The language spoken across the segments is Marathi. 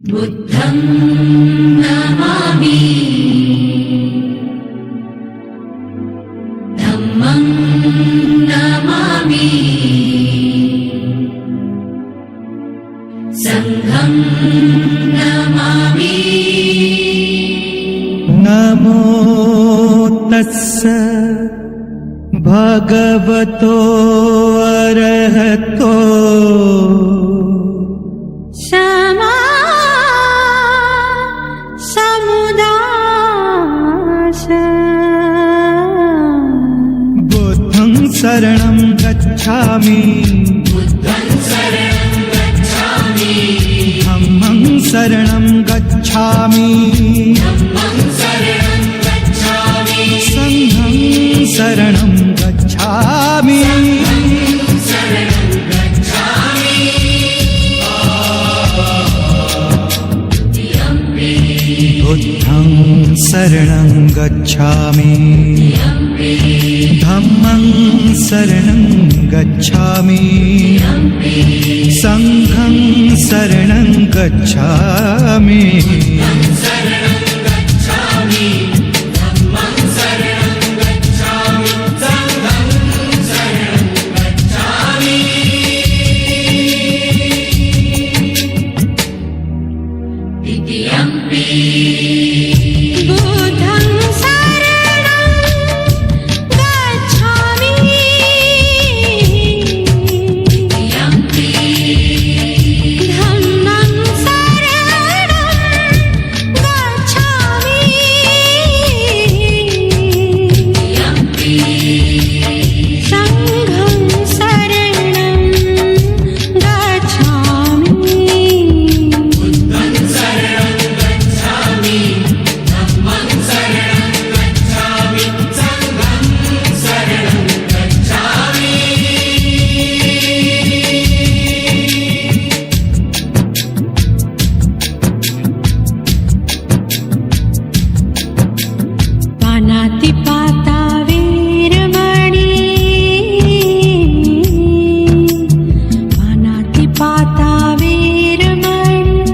बुद्धं नमामि धम्मं नमामि संघं नमामि। नमो तस्स भगवतो अरहतो क्षमा समुदाय बुद्धं शरणं गच्छामि धम्मं शरणं गच्छामि संघं शरणं गच्छामि। बुद्धं शरणं गच्छामि धम्मं शरणं गच्छामि संघं शरणं गच्छामि। बुद्धं शरणं गच्छामि धम्मं शरणं गच्छामि संघं शरणं गच्छामि। पानातिपाता वीरमणि पानातिपाता वीरमणि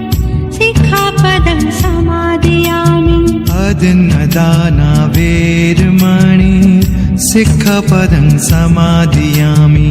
सिक्खापदं समादयामि। अदन्नदाना वेरमणि सिक्खापदं समादयामि।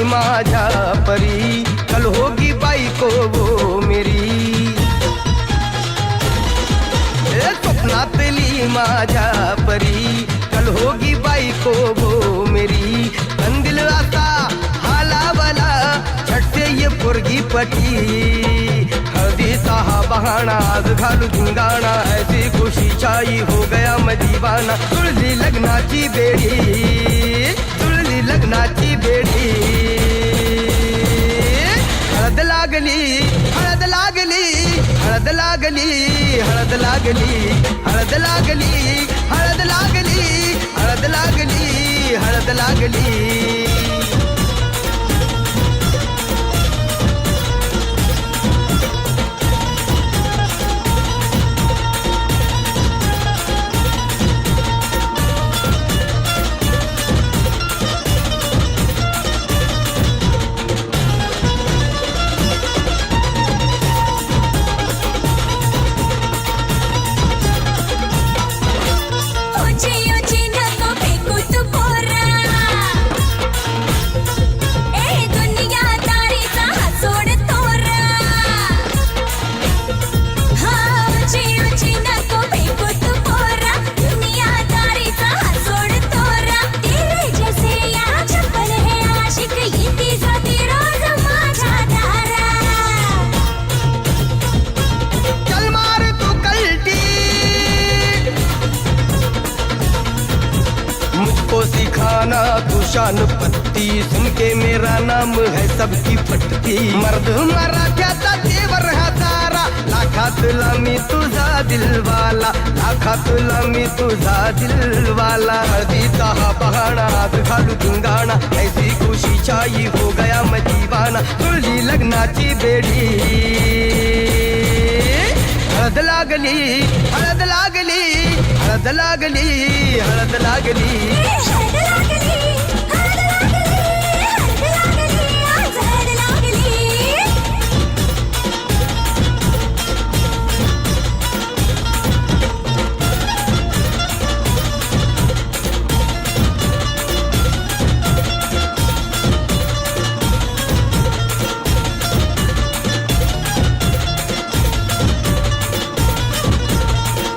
माझ्या परी, कल होगी बायको वो मेरी. स्वप्नातली माझ्या परी, कल होगी बायको वो मेरी. कंदिल आता हालावला, छटते ये पोरगी पटी. हळदीचा हा बहाणा आज घालू धिंगाणा, ऐसी खुशी छाई हो गया मैं दीवाना. जुळली लग्नाची बेडी, जुळली लग्नाची बेडी. हळद लागली, हळद लागली, हळद लागली, हळद लागली, हळद लागली, हळद लागली, हळद लागली, हळद लागली. सिखाना तू शान पत्ती, सुन के मेरा नाम है सबकी फटती. मर्द मराठ्याचा देवर हा सारा, लाखातला मी तुझा दिलवाला, लाखातला मी तुझा दिलवाला. हळदीचा हा बहाणा आज घालू धिंगाणा, ऐसी खुशी छाई हो गया मैं दीवाना. जुळली लग्नाची बेडी, हळद लागली, हळद लागली, हळद लागली, हळद लागली.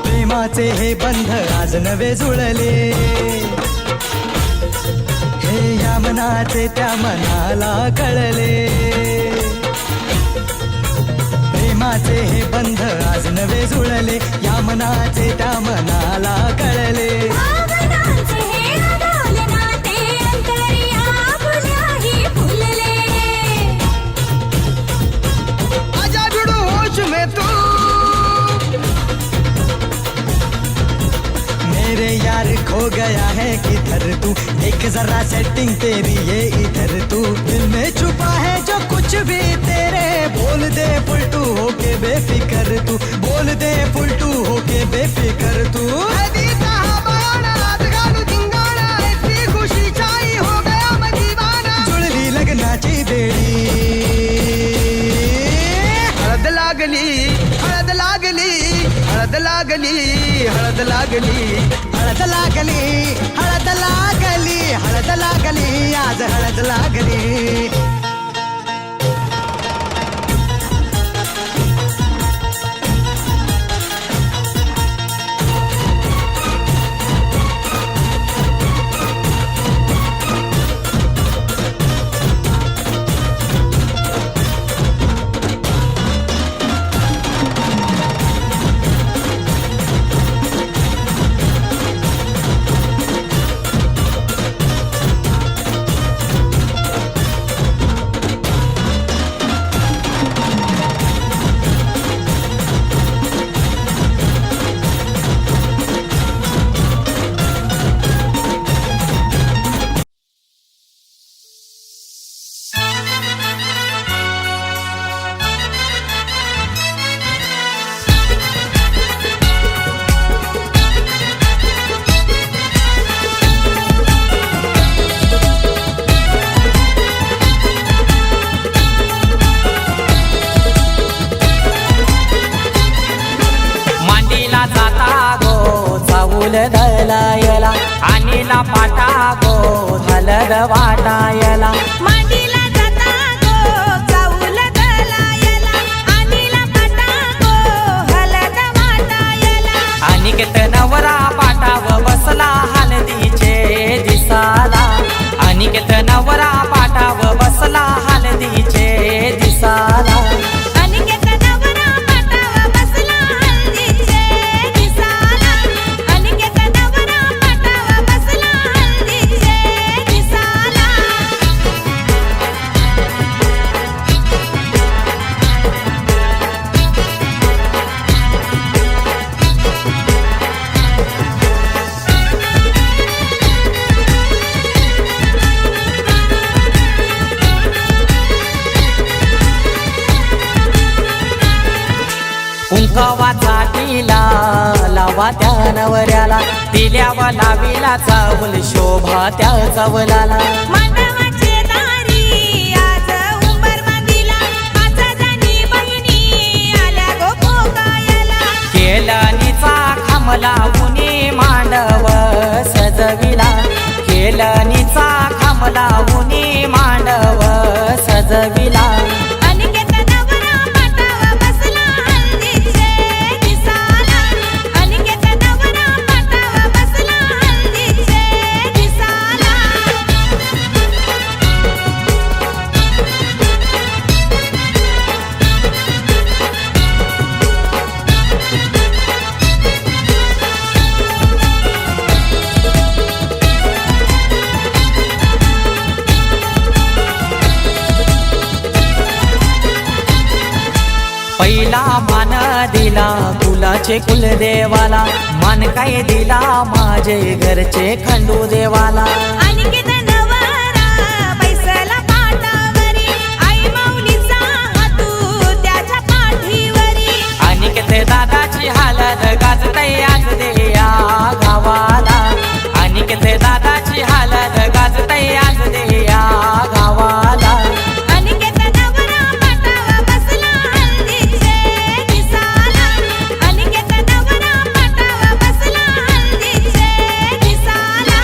प्रेमाचे हे बंध आज नवे जुळले, हे या मनाचे त्या मनाला कळले. प्रेमाचे हे बंध आज नवे जुळले, या मनाचे त्या मनाला कळले. आजा जुडू होश में तू, मेरे यार खो गया है किधर तू, एक जरा सेटिंग तेरी ये इधर तू. दिल में छुपा है जो कुछ भी तेरे, बोल दे फुलटू होके बेफिकर तू, बोल दे फुलटू होके बेफिकर तू. हळदीचा हा बहाणा आज घालू धिंगाणा, ऐसी खुशी छाई हो गया मैं दीवाना. जुळली लग्नाची बेडी, हळद लागली, हळद लागली, हळद लागली, हळद लागली. हळद लागली, हळद लागली, हळद लागली, आज हळद लागली. दलायला आणीला पाटा गो हलद वाटायला मांडीला हळदीला लावा त्या नवऱ्याला, दिल्यावा लावीला चावल शोभा त्या चावलाला. मांडवाचे दारी आज उंबर बांधिला, पाच जणी बहिणी आल्या गो भोगायला. केलनीचा खांबला उनी मांडव सजविला, केलनीचा खांबला उनी मांडव सजविला. अनिकेत नवरा पाटावर बसला हळदीचे दिसाला, अनिकेत नवरा पाटावर बसला हळदीचे दिसाला. पहिला मान दिला कुलाचे कुलदेवाला, मान काय दिला माझे घरचे खंडू देवाला. अनिकेत नवरा बैसला पाटावरी, आई माऊलीचा हातू त्याच्या पाठीवरी. अनिकेत दादाची हालत गाजतय आज देया गावाला, अनिकेत दादाची हालत गाजतय आज देया गावाला. अनिकेत नवरा पाटावर बसला हळदीचे दिसाला, अनिकेत नवरा पाटावर बसला हळदीचे दिसाला.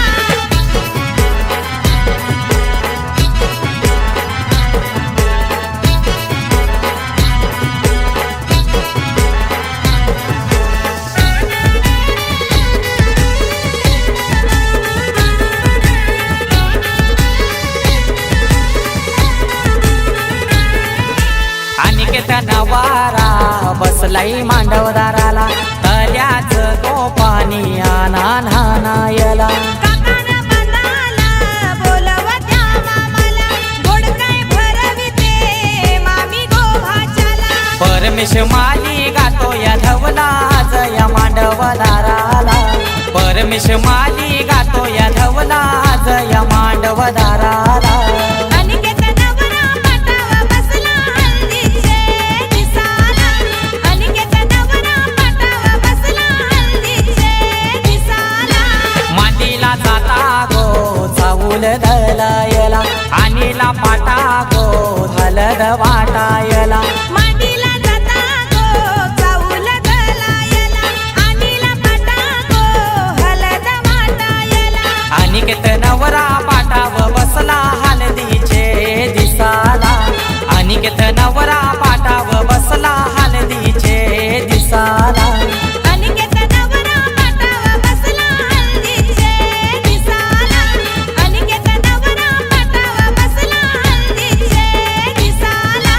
अनिकेत नवारा बसलाई मांडवदाराला, तल्याच गोपानी आना नानायला. काकानं बंदाला बोलवत्या मामाला, गोड काय भरविते मामी गोभाच्याला. परमेश माली गातो या धवला जया मांडवदाराला, परमेश माली गातो या धवला जया मांडवदाराला. अनिकेत नवरा पाटावर बसला हळदीचे दिसाला, अनिकेत नवरा पाटावर बसला हळदीचे दिसाला. मातीला जाता गो चावूल धलायला, आणीला पाटा गो हलद वाटायला. मांडीला जाता गो चाऊल दलायला, आणीला पाटा गो हलद वाटायला. अनिकेत नवरा पाटाव बसला हलदीचे दिसाला, अनिकेत नवरा पाटाव बसला हलदीचे दिसाला. अनिकेत नवरा पाटावर बसला हळदीचे दिसाला, अनिकेत नवरा पाटावर बसला हळदीचे दिसाला.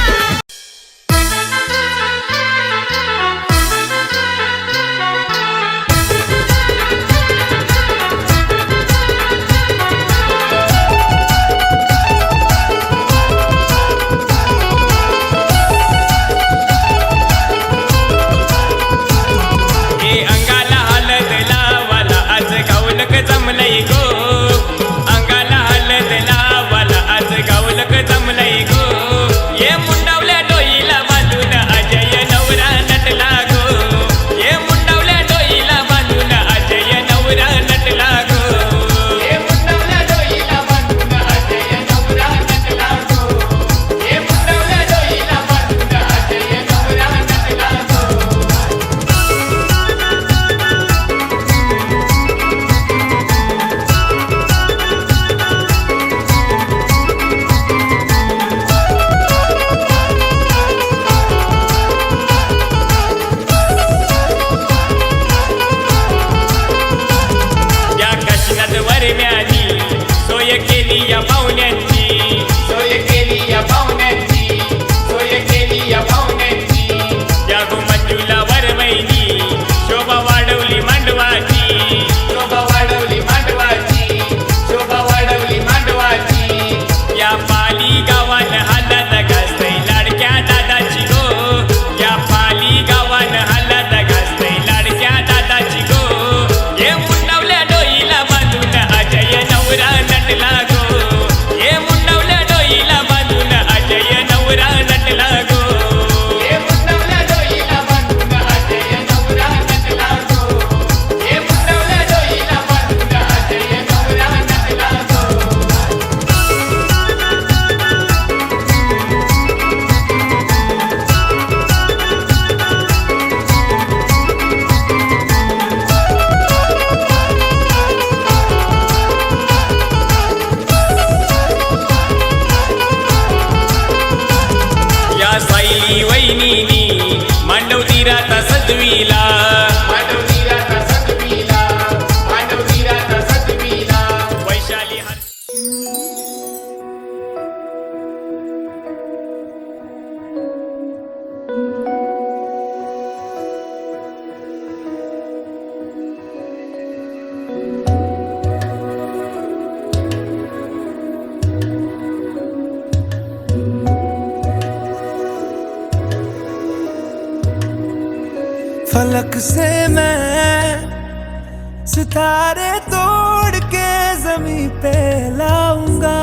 फलक से मैं सितारे तोड़ के जमीन पे लाऊंगा।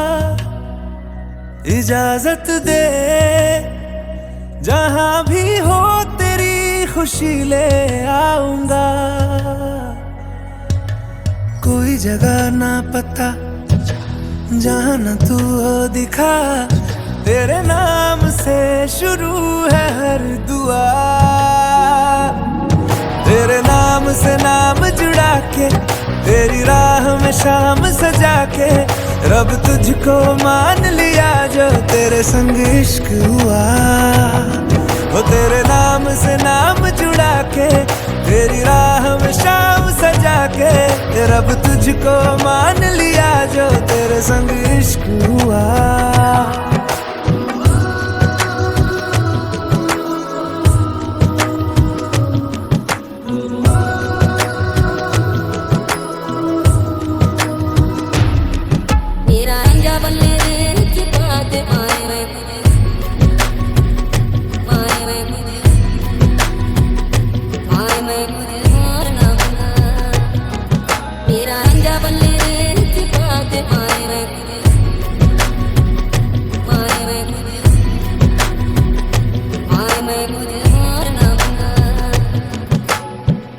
इजाजत दे जहां भी हो तेरी खुशी ले आऊंगा। कोई जगह ना पता जहां न तू हो दिखा, तेरे नाम से शुरू है हर दुआ। तेरे नाम से नाम जुड़ा के, तेरी राह में शाम सजा के, रब तुझको मान लिया जो तेरे संग इश्क हुआ। वो तेरे नाम से नाम जुड़ा के, तेरी राह में शाम सजा के, रब तुझको मान लिया जो तेरे संग इश्क हुआ।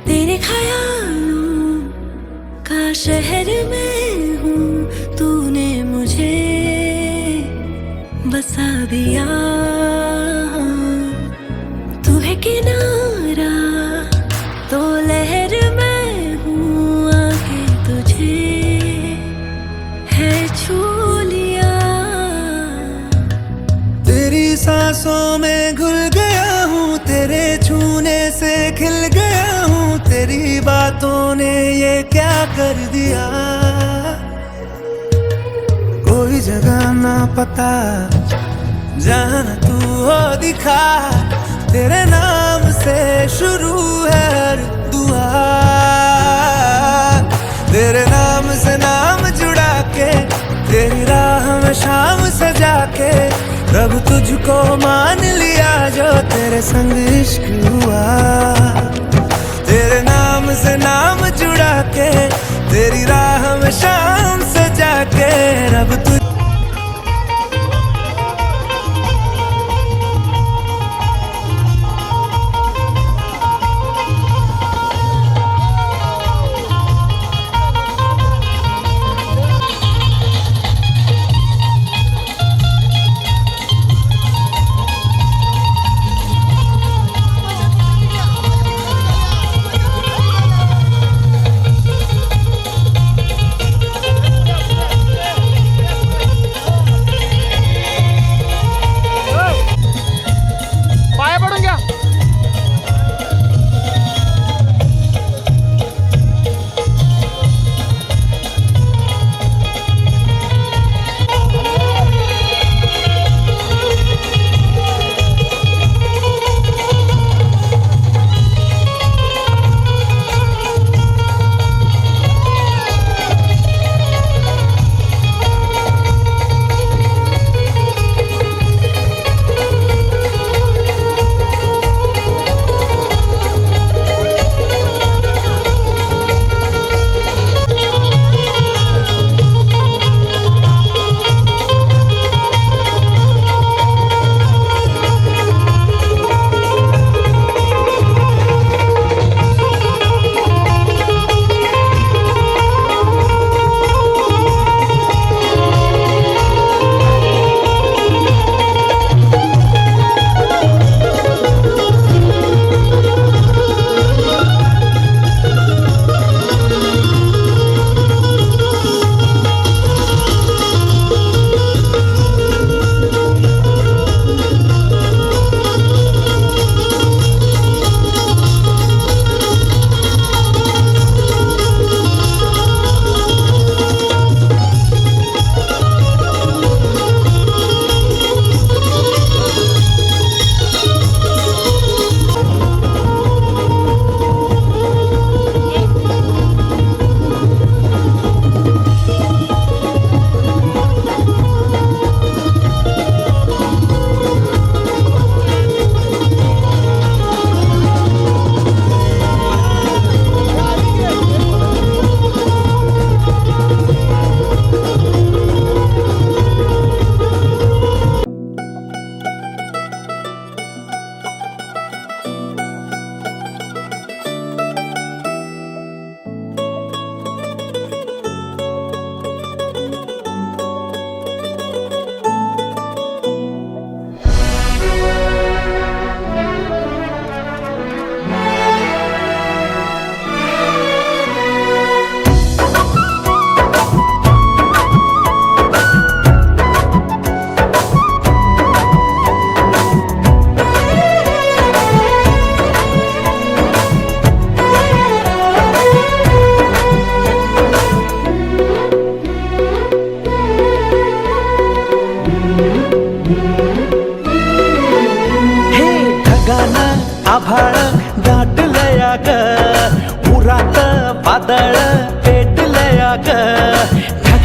तेरे ख्यालों का शहर में हूँ, तूने मुझे बसा दिया। तू है किनारा तो लहर में हूँ, आके तुझे है छू लिया। तेरी सांसों में घुल गया हूँ, तेरे छूने से खिल गया हूँ। तेरी बातों ने ये क्या कर दिया। कोई जगह ना पता जहां न तू हो दिखा, तेरे नाम से शुरू है हर दुआ। तेरे नाम से नाम जुड़ा के, तेरी राह में शाम सजा के, रब तुझको मान लिया जो तेरे संग इश्क हुआ। तेरे नाम से नाम जुड़ा के, तेरी राह में शाम सजा के, रब तुझ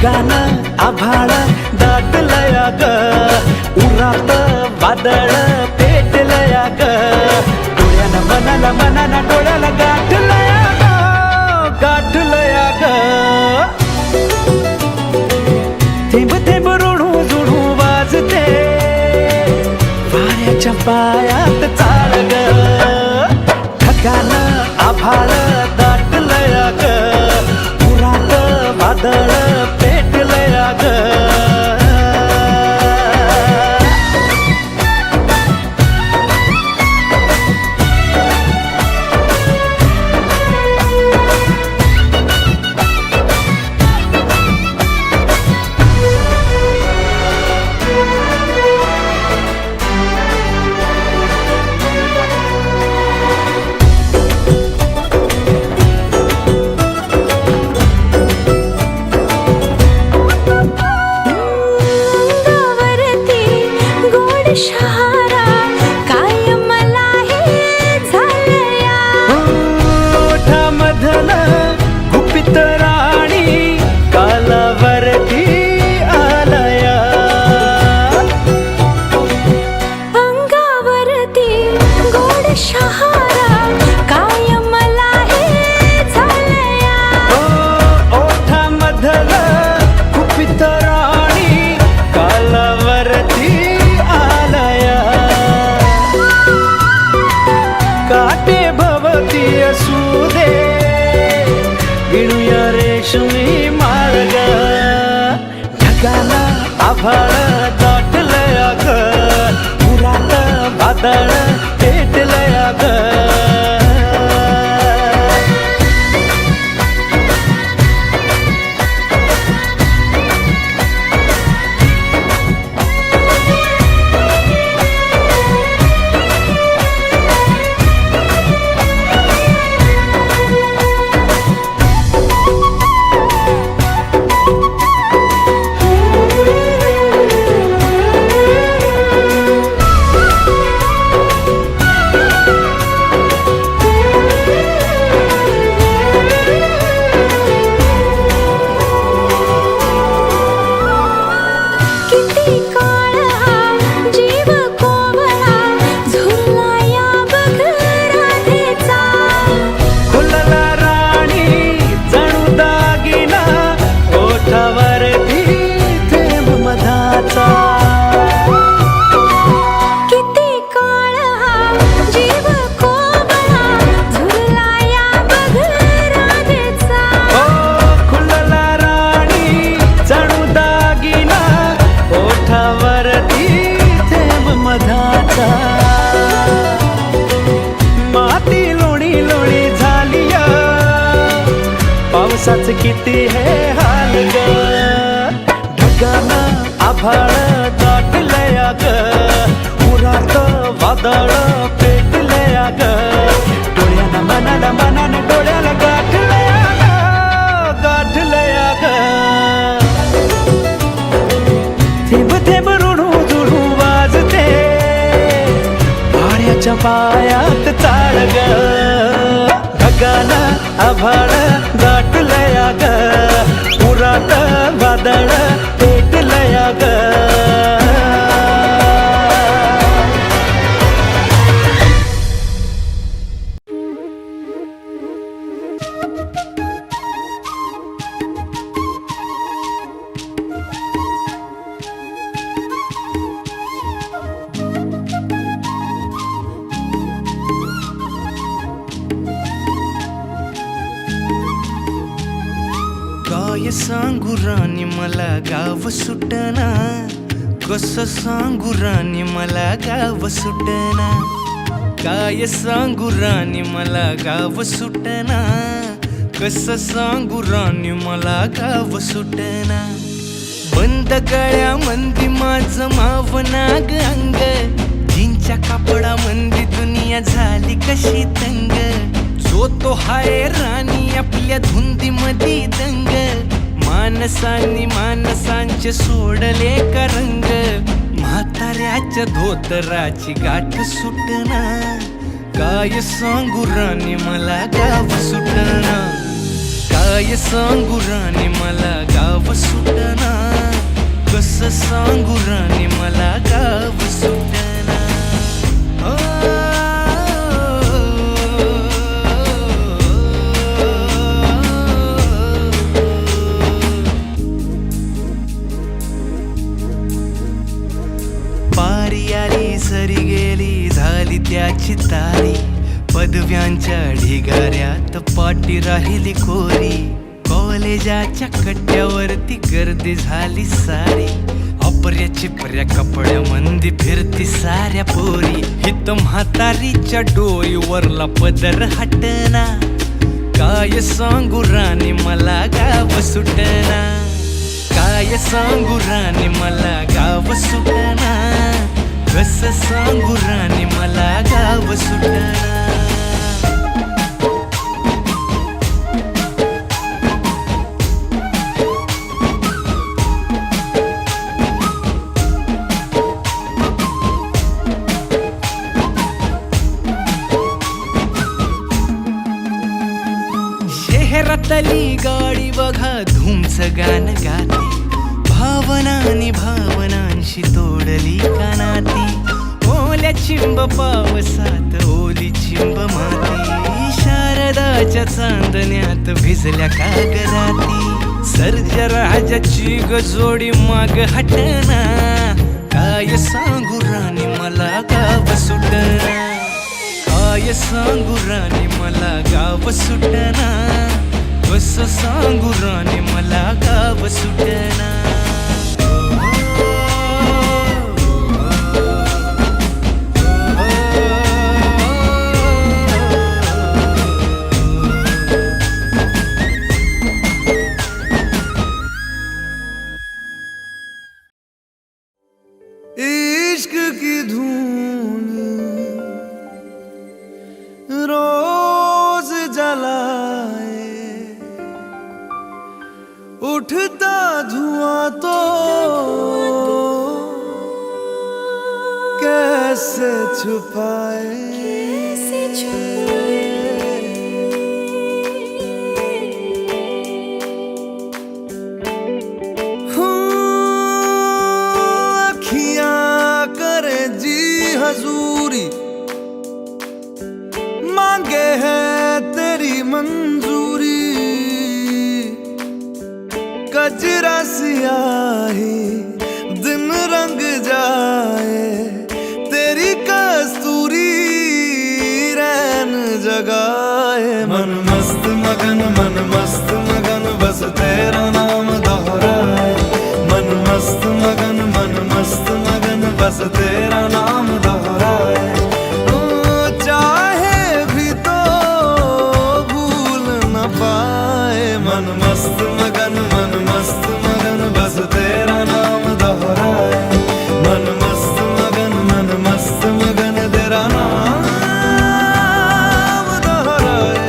ढगानं आभाळ दाटलया ग उरात वादळ पेटलया ग डोळ्यानं मनाला डोळ्याला गाठलया ग थेंब थेंब ऋणू जुणू वाजते वाऱ्याच्या पायात चाळ ग ढगानं आभाळ दाटलया ग उरात वादळ पेटलया ग अंगावरती गोड शहारा काय मला हे झालया ओठामधलं गुपित राणी कालावरती आलया अंगावरती गोड शहारा काय मला हे झालया ओठामधलं गुपित राणी कालावरती आलया काटे भवती असू दे विणूया रेशमी मार्ग ढगाला आभाळ दाटलया ग उरात वादळ पेटलया ग किती काळ हा जीव कोवळा झुरला या बघ राधेचा फुलला राणी जणू दागिना ओठावरती थेंब मधाचा किती काळ हा जीव कोवळा झुरला या बघ राधेचा फुलला राणी जणू दागिना ओठावरती थेंब मधाचा माती लोणी लोणी झालीया पावसाच किती हे हाल ग ढगानं आभाळ दाटलया ग उरात वादळ पेटलया ग डोळ्यानं मनाला डोळ्याला गाठलया ग थेंब थेंब ऋणू जुणू वाजते वाऱ्याच्या पायात चाळ ग ढगानं आभाळ दाटलया ग उरात वादळ पेटलया ग काय सांगू राणी मला गाव सुटना कसं सांगू राणी मला गाव सुटना काय सांगू राणी मला गाव सुटना कसं सांगू राणी मला गाव सुटना बंद गळ्यामंदी माझं मावनाग अंग जीनच्या कापडामंदी दुनिया झाली कशी तंग जो तो हाय राणी आपल्या धुंदीमध्ये दंग मानसांनी मानसांचे सोडले का रंग म्हाताऱ्याच्या धोतराची गाठ सुटना काय सांगू राणी मला गाव सुटना काय सांगू राणी मला गाव सुटना झाली त्याची तारी, पदव्यांच्या ढिगाऱ्यात पाटी राहिली कोरी, कॉलेजाच्या कट्ट्यावरती गर्दी झाली सारी, अपर्या चिपर्या कपड्यामंदी फिरती साऱ्या पोरी, हित म्हातारीच्या डोईवरला पदर हटना, काय सांगू राणी मला गाव सुटना, काय सांगू राणी मला गाव सुटना, कस सांगू राणी मला गाव सुटना. शहरातली गाडी बघा धूमच गाणं गाते, भावनानी भावनांशी तोडली कानाती, ओल्या चिंब पावसात ओली चिंब माती, शारदाच्या चांदण्यात भिजल्या कागदाती, सर्जराजाची गजोडी माग हटना, काय सांगू राणी मला गाव सुटना, काय सांगू राणी मला गाव सुटना, कस सांगू राणी मला गाव सुटना. इश्क की धून रोज जलाए, उठता धुआं तो कैसे छुपाए, अखियां करे जी हजूरी, मांगे है तेरी मंजूरी, कजरा सियाही दिन रंग जाए, तेरी कस्तूरी रैन जगाए, मन मस्त मगन बस तेरा नाम दोहराए, मन मस्त मगन बस तेरा नाम दोहराए, चाहे भी तो भूल न पाए, मन मस्त मगन बस तेरा नाम दोहराए, मन मस्त मगन तेरा नाम दोहराए.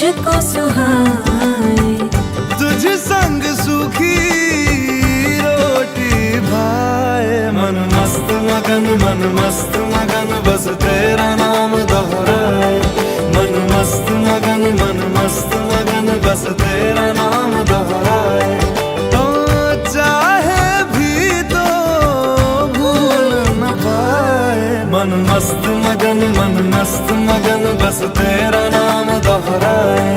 मुझको सुहाए। तुझ संग सूखी रोटी भाए, मन मस्त मगन बस तेरा नाम दोहराए। मन मस्त मगन बस तेरा नाम दोहराए। तो चाहे भी तो भूल न पाए। मन मस्त मगन बस तेरा नाम दोहराए।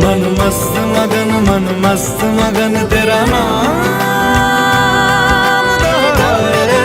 मन मस्त मगन तेरा नाम दोहराए।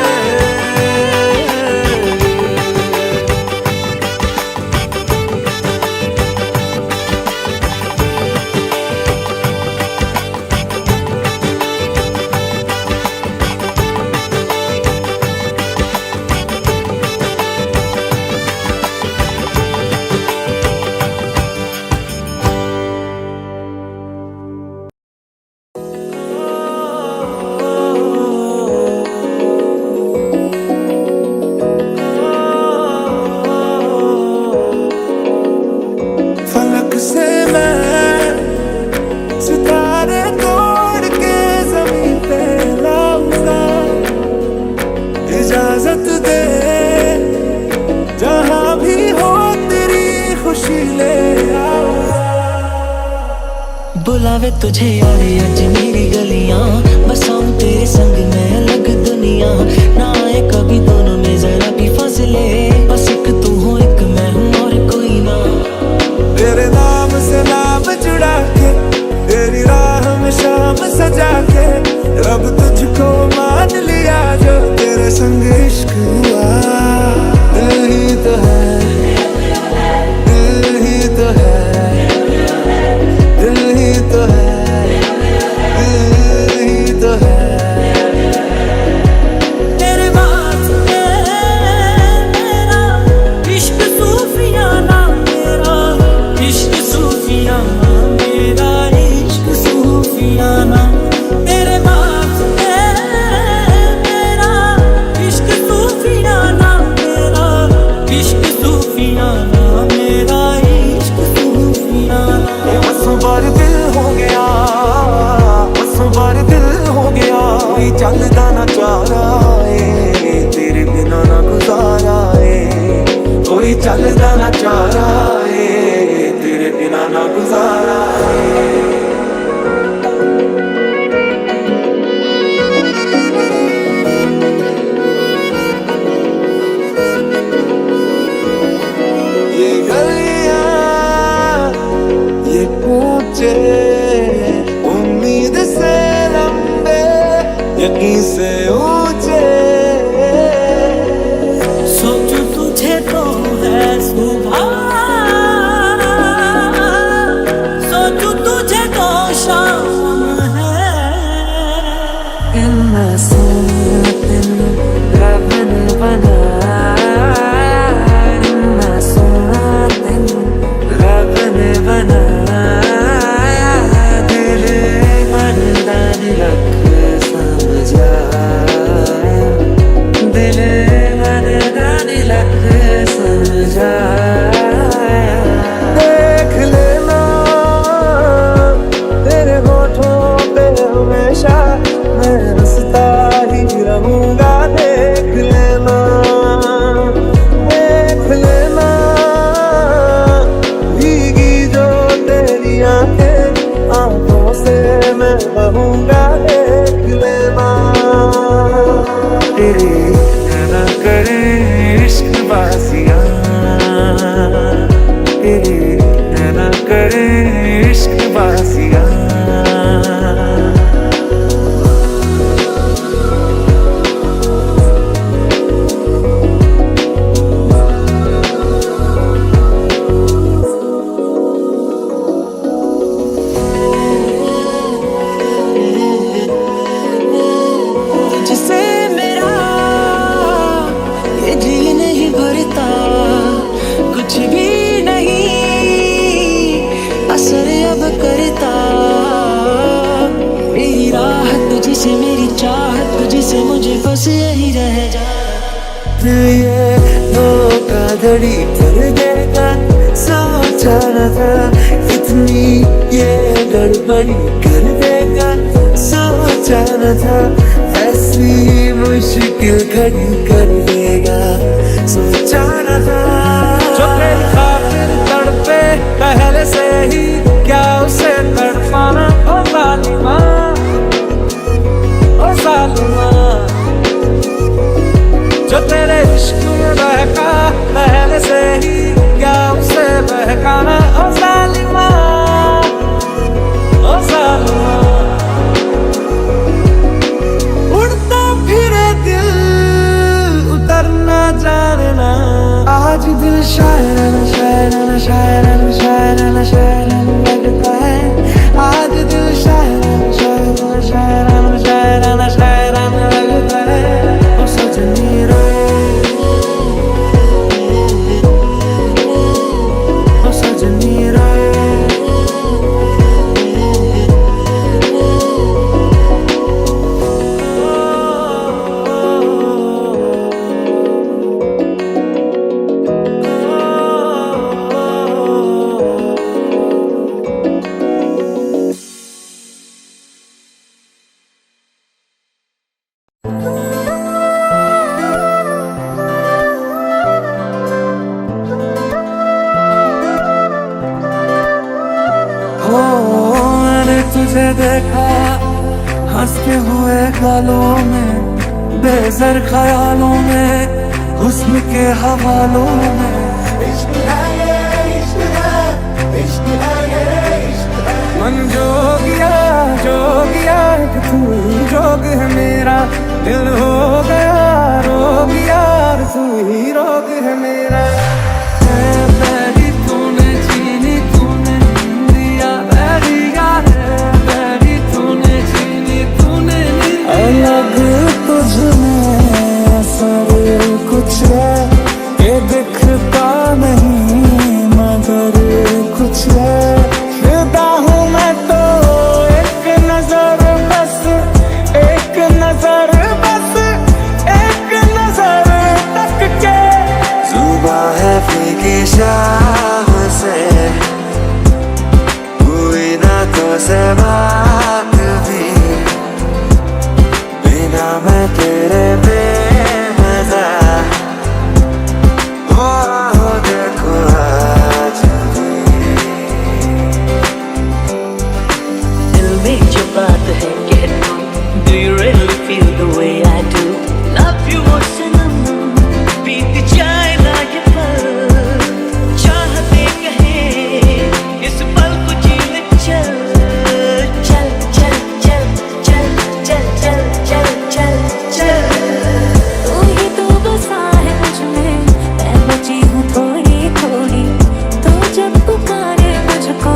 फलक से मैं सितारे तोड़ के जमीन पे लाऊंगा। इजाजत दे जहां भी हो तेरी खुशी ले आऊंगा। बुलावे तुझे यारे आज मेरी गलियां, बसाऊं तेरे संग में अलग दुनिया। ना आए कभी दोनों में जरा भी फासले, बस एक तू हो एक मैं हूँ और कोई ना। तेरे नाम से नाम जुड़ा के, तेरी राह में शाम सजा के, रब तुझको मान लिया जो तेरे संग इश्क हुआ। दिल ही तो है, दिल ही तो है, दिल ही तो है, दिल ही तो है। तेरे वास्ते मेरा इश्क सूफियाना, मेरा इश्क सूफियाना, मेरा इश्क सूफियाना। तेरे वास्ते मेरा इश्क सूफियाना, मेरा इश्क सूफियाना, मेरा इश्क सूफियाना। बसों बार दिल हो गया, बसों बार दिल हो गया। कोई चलदा ना चारा है, तेरे बिना ना गुजारा है। कोई चलदा ना चारा है, तेरे बिना ना गुजारा है। ये गलियां, ये पूछे, उम्मीद से लंबे, यकीन से ऊंचे। सोचूं तुझे तो है सुबह, सोचूं तुझे तो शाम है। इन्ना सोना तेनू रब ने बनाया, इन्ना सोना तेनू रब ने बनाया। दिल मन दा नी लख समझाया, दिल मन दा नी लख समझाया। देख लेना तेरे होठों पे हमेशा मैं हंसता ही रहूंगा। देख लेना, देख लेना, भीगी जो तेरी आंखें, आंखों से मैं बहूंगा। देख लेना, तेरी ना करे इश्क बासियां, तेरी ना करे इश्क बासियां। तुझसे मेरा ये जी नहीं भरता, कुछ भी नहीं असर अब करता। मेरी राह तुझसे, मेरी चाहत तुझसे, मुझे बस यही रह जा। ये धोखा धड़ी कर देगा, सोच सोचा न था इतनी ये गड़बड़ी कर देगा, सोचा न था ऐसी मुश्किल घड़ी कर देगा, सोचा न था। जो तेरी खातिर तड़पे पहले से ही, क्या उसे तड़पाना? ओ जालिमा, ओ जालिमा। जो तेरे इश्क में बहका पहले से ही, क्या उसे बहकाना? ओ जालिमा, ओ जालिमा। उड़ता फिरे दिल उतरना जानना, आज दिल Sharon Sharon Sharon Sharon Sharon लगता है, आज दिल Sharon Sharon Sharon Sharon Sharon लगता है। ओ सजनी रो, ओ सजनी रो। मैंने तुझे देखा हंस के हुए गालों में, बेज़र ख्यालों में, हुस्न के हवालों में। मन जोगिया जोगिया कि तू ही जोग है मेरा, दिल हो गया रोग यार, तू ही रोग है मेरा। बैरी तूने चीनी तूने दिया, बैरी यार बैरी तूने चीनी तूने दिया। अलग तुझ में असर कुछ है ये दिखता नहीं, मगर कुछ है। फिदा हूँ मैं तो एक नजर बस, एक नजर बस, एक नजर तक के। सुबह है फीकी शाम से, हुई ना तो से बात भी, बिना मैं तेरे बेमज़ा हो देखो आज भी। दिल में जो बात है कह दो, do you really feel the way I do? Love you more Sanam, बीत जाए ना ये पल, चाहते कहे इस पल को जी ले चल, चल चल चल चल चल चल चल चल चल। तू ही तो बसा है मुझ में, मैं बची हूँ थोड़ी थोड़ी, तो जब पुकारे मुझको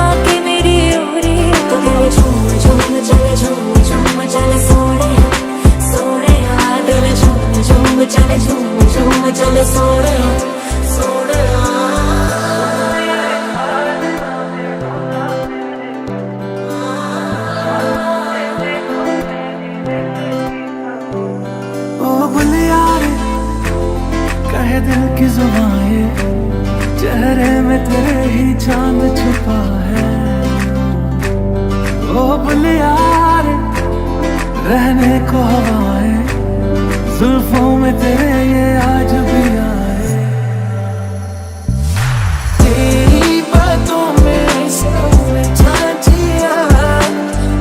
आके मेरी ओरी तो दिल झूम झूम चले, झूम झूम चले सोने सोने, दिल झूम झूम चले, झूम झूम चले सोने सोने। ओ बुलिया रे कहे दिल की जुबाएं, चेहरे में तेरे ही चांद छुपा है। ओ बुलिया रे रहने को हवाएं, जुल्फों में तेरे ये आज भी आए। तेरी बातों में सबने झांझिया,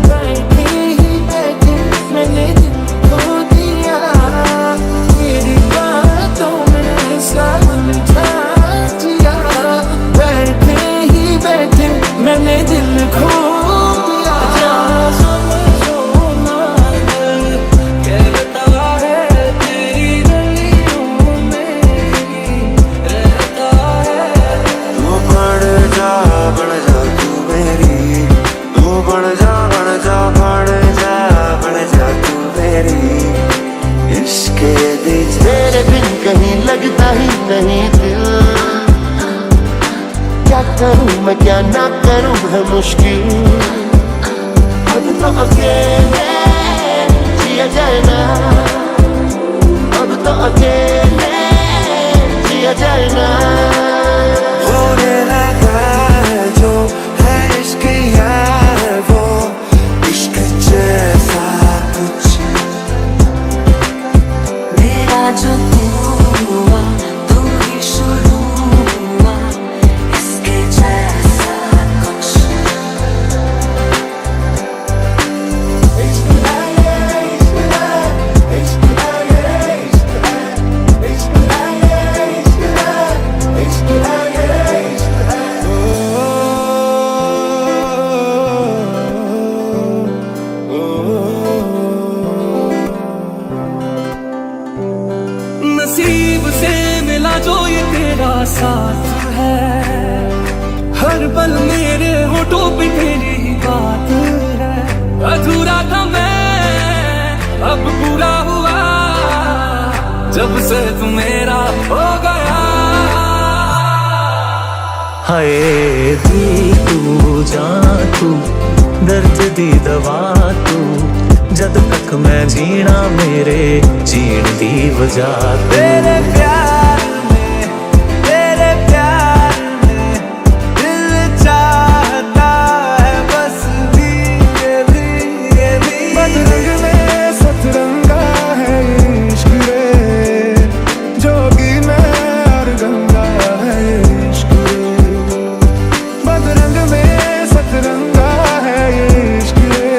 बैठे ही बैठे मैंने दिल खो दिया। तेरी बातों में सबने झांझिया, बैठे ही बैठे मैंने दिल खो दिया। समझो ना कहता है तेरी गलियों में रहता है। तू बन जा तू मेरी, तू बन जा बन जा बन जा बन जा तू मेरी। इश्क दी तेरे बिन कहीं लगता ही नहीं दिल, क्या करूं मैं क्या ना करूं है मुश्किल। अब तो अकेले जिया जाए ना, अब तो अकेले जिया जाए ना। होने लगा है, हर पल मेरे होठों पे तेरी ही बात है। अधूरा था मैं अब पूरा हुआ, जब से तू मेरा हो गया। हाय दी तू जान तू दर्द दी दवा तू, जद तक मैं जीना मेरे जीण दी वजह तेरे प्यार में, तेरे प्यार में दिल चाहता है बस भीगे भीगे। बदरंग में सतरंगा है इश्क रे, जोगी में और गंगा है इश्क रे। बदरंग में सतरंगा है इश्क रे,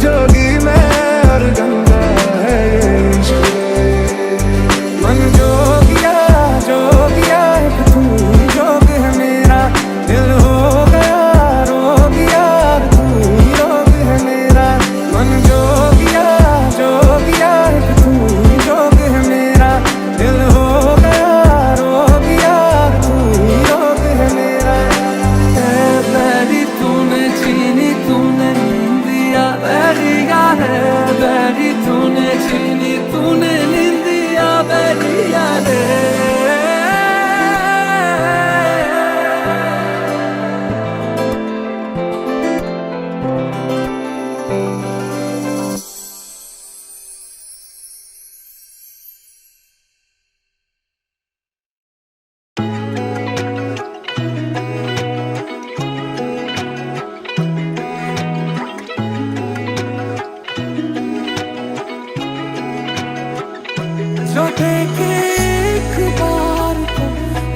जोगी में और गंगा है इश्क रे। मन जोगिया जोगिया एक तू ही जोग है मेरा, दिल हो गया रोगिया तू ही रोग है मेरा। मन जोगिया जोगिया एक तू ही जोग है मेरा, दिल हो गया रोगिया तू ही रोग है मेरा। है बैरी तूने छीनी तूने निंदिया बैरिया है, बैरी तूने छीनी तूने निंदिया बैरिया रे। जो देखे एक बार को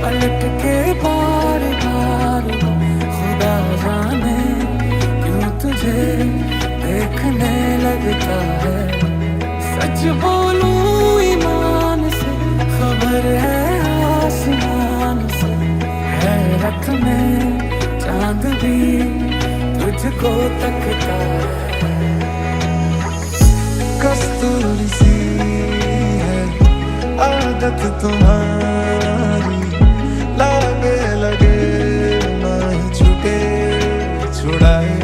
पलट के बार बार को, खुदा जाने क्यों तुझे देखने लगता है। सच बोलूं ईमान से खबर है आसमान से, हैरत में चांद भी तुझको तकता है। कस्तूरी सी आदत तुम्हारी, लागे लगे ना ही छुटे छुड़ाए।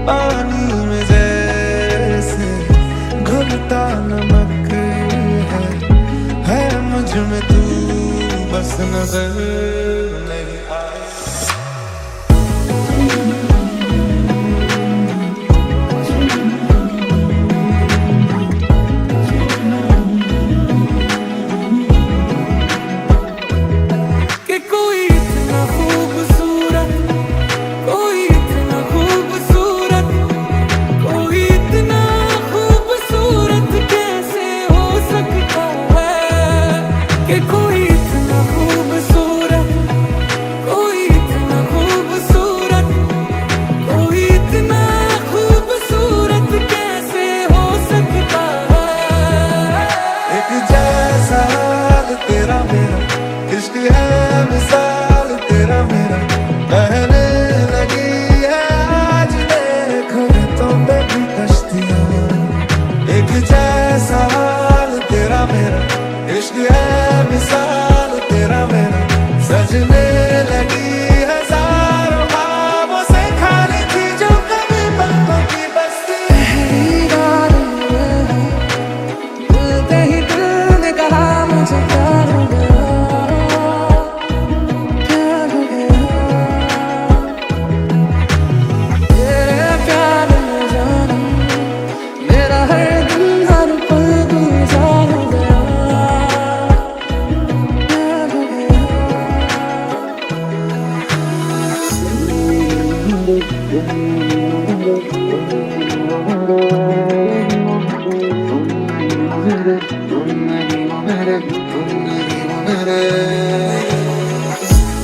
पानी में जैसे घुलता नमक है मुझ में तू बस नजर नहीं आए।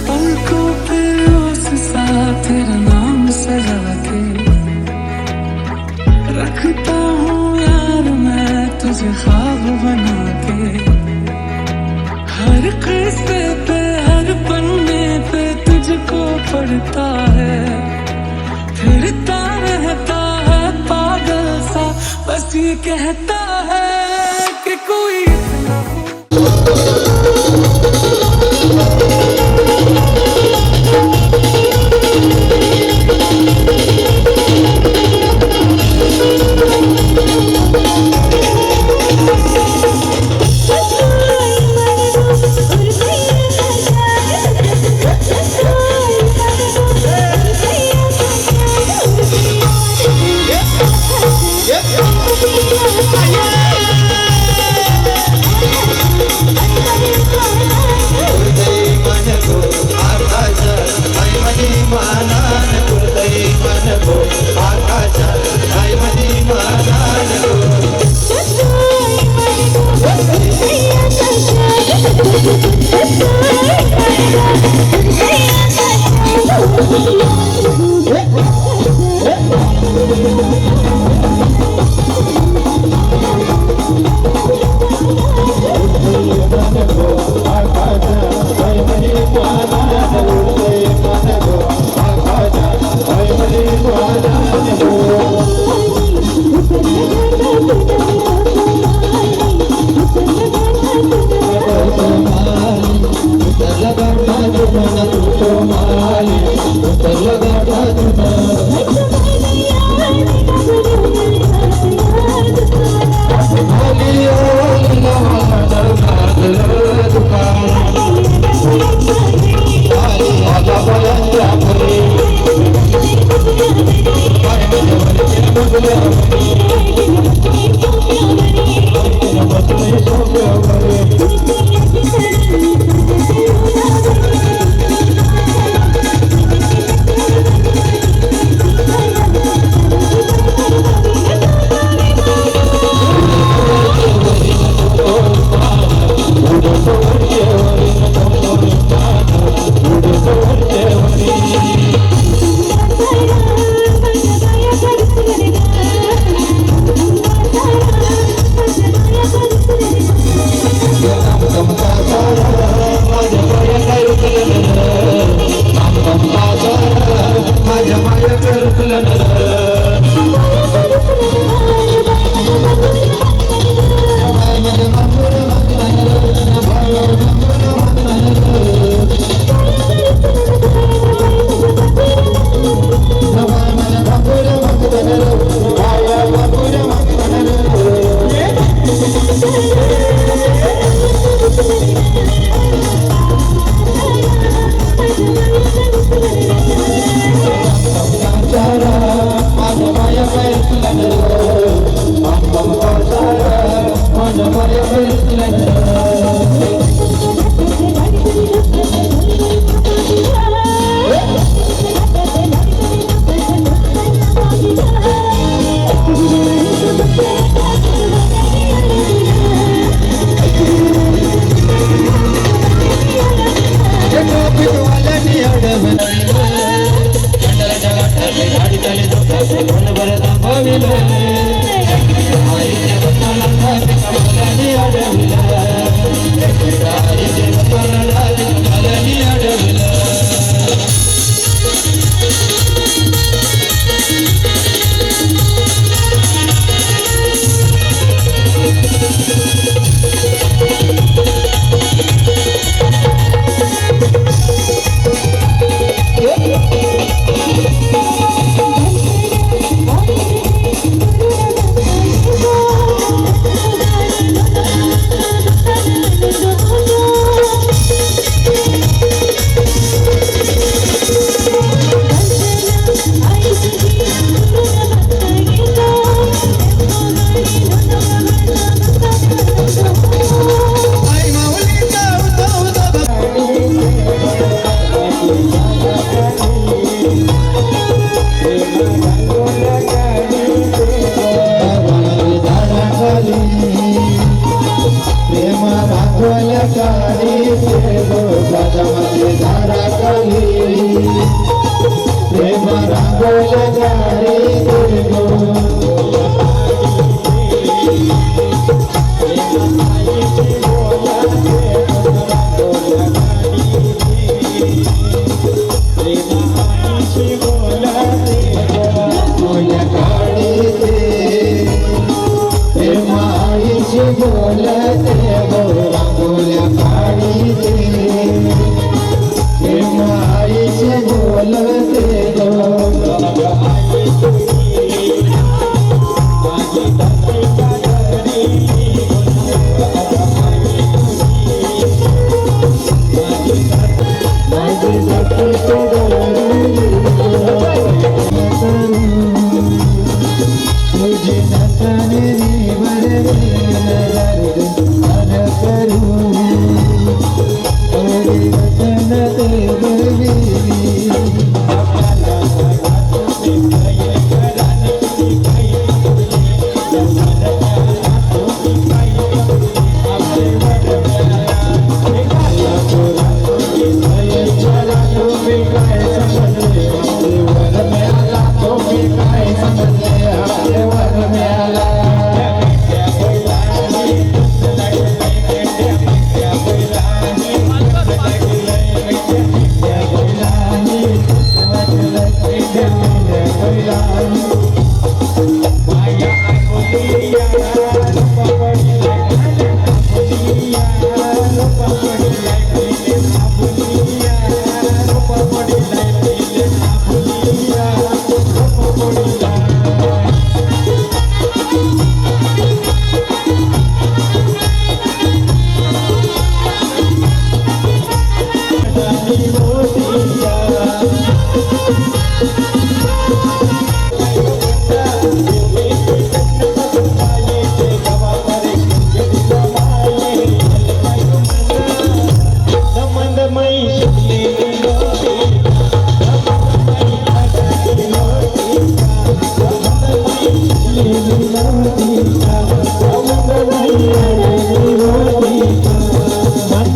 पलकों पे उस सा तेरा नाम सजा के रखता हूँ यार मैं तुझे ख्वाब बना के। हर किस्से पे हर पन्ने पे तुझको पढ़ता है, फिरता रहता है पागल सा, बस ये कहता है कि कोई इतना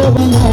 Thank you.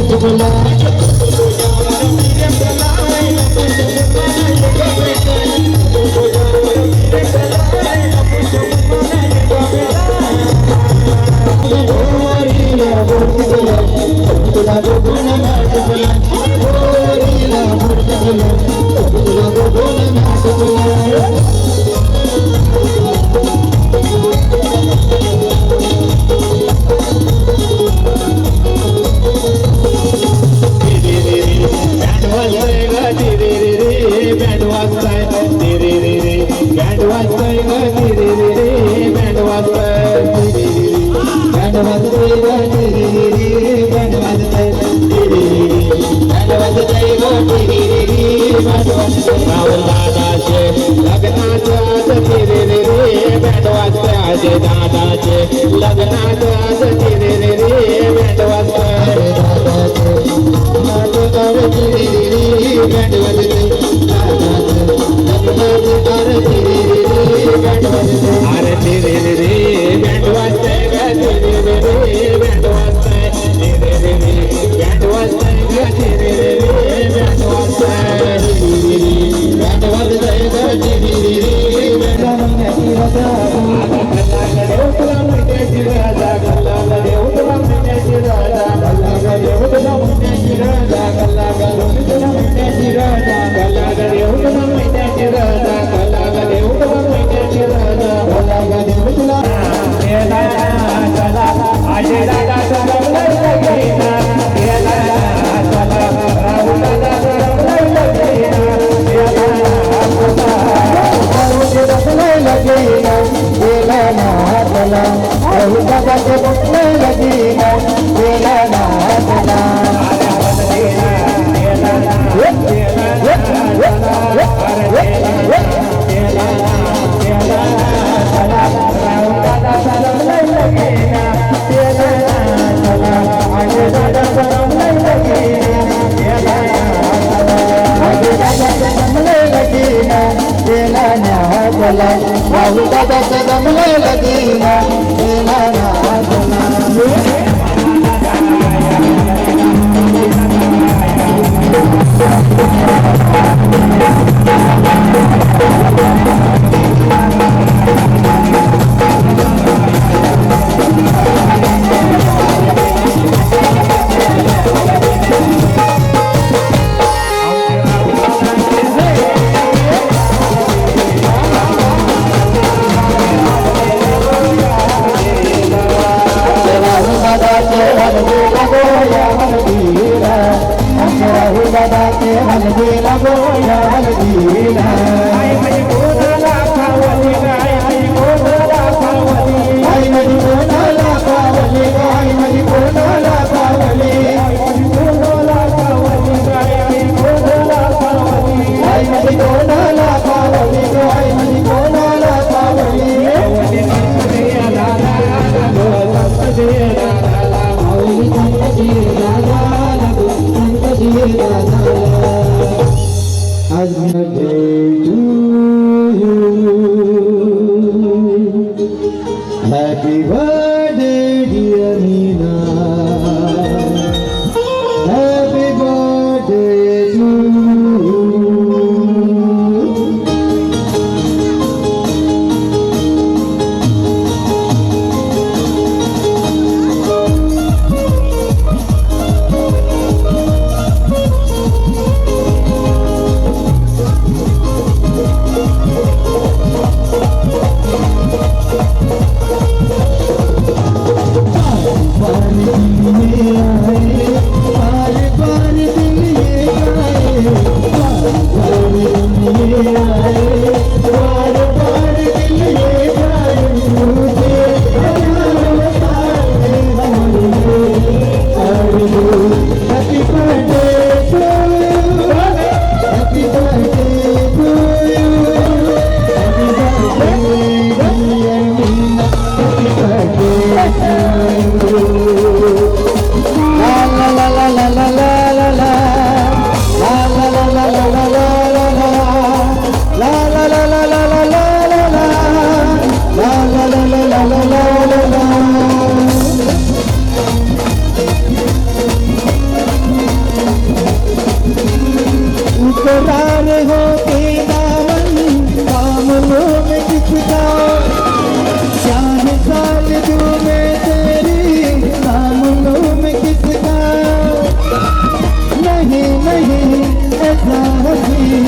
नहीं ऐसा भी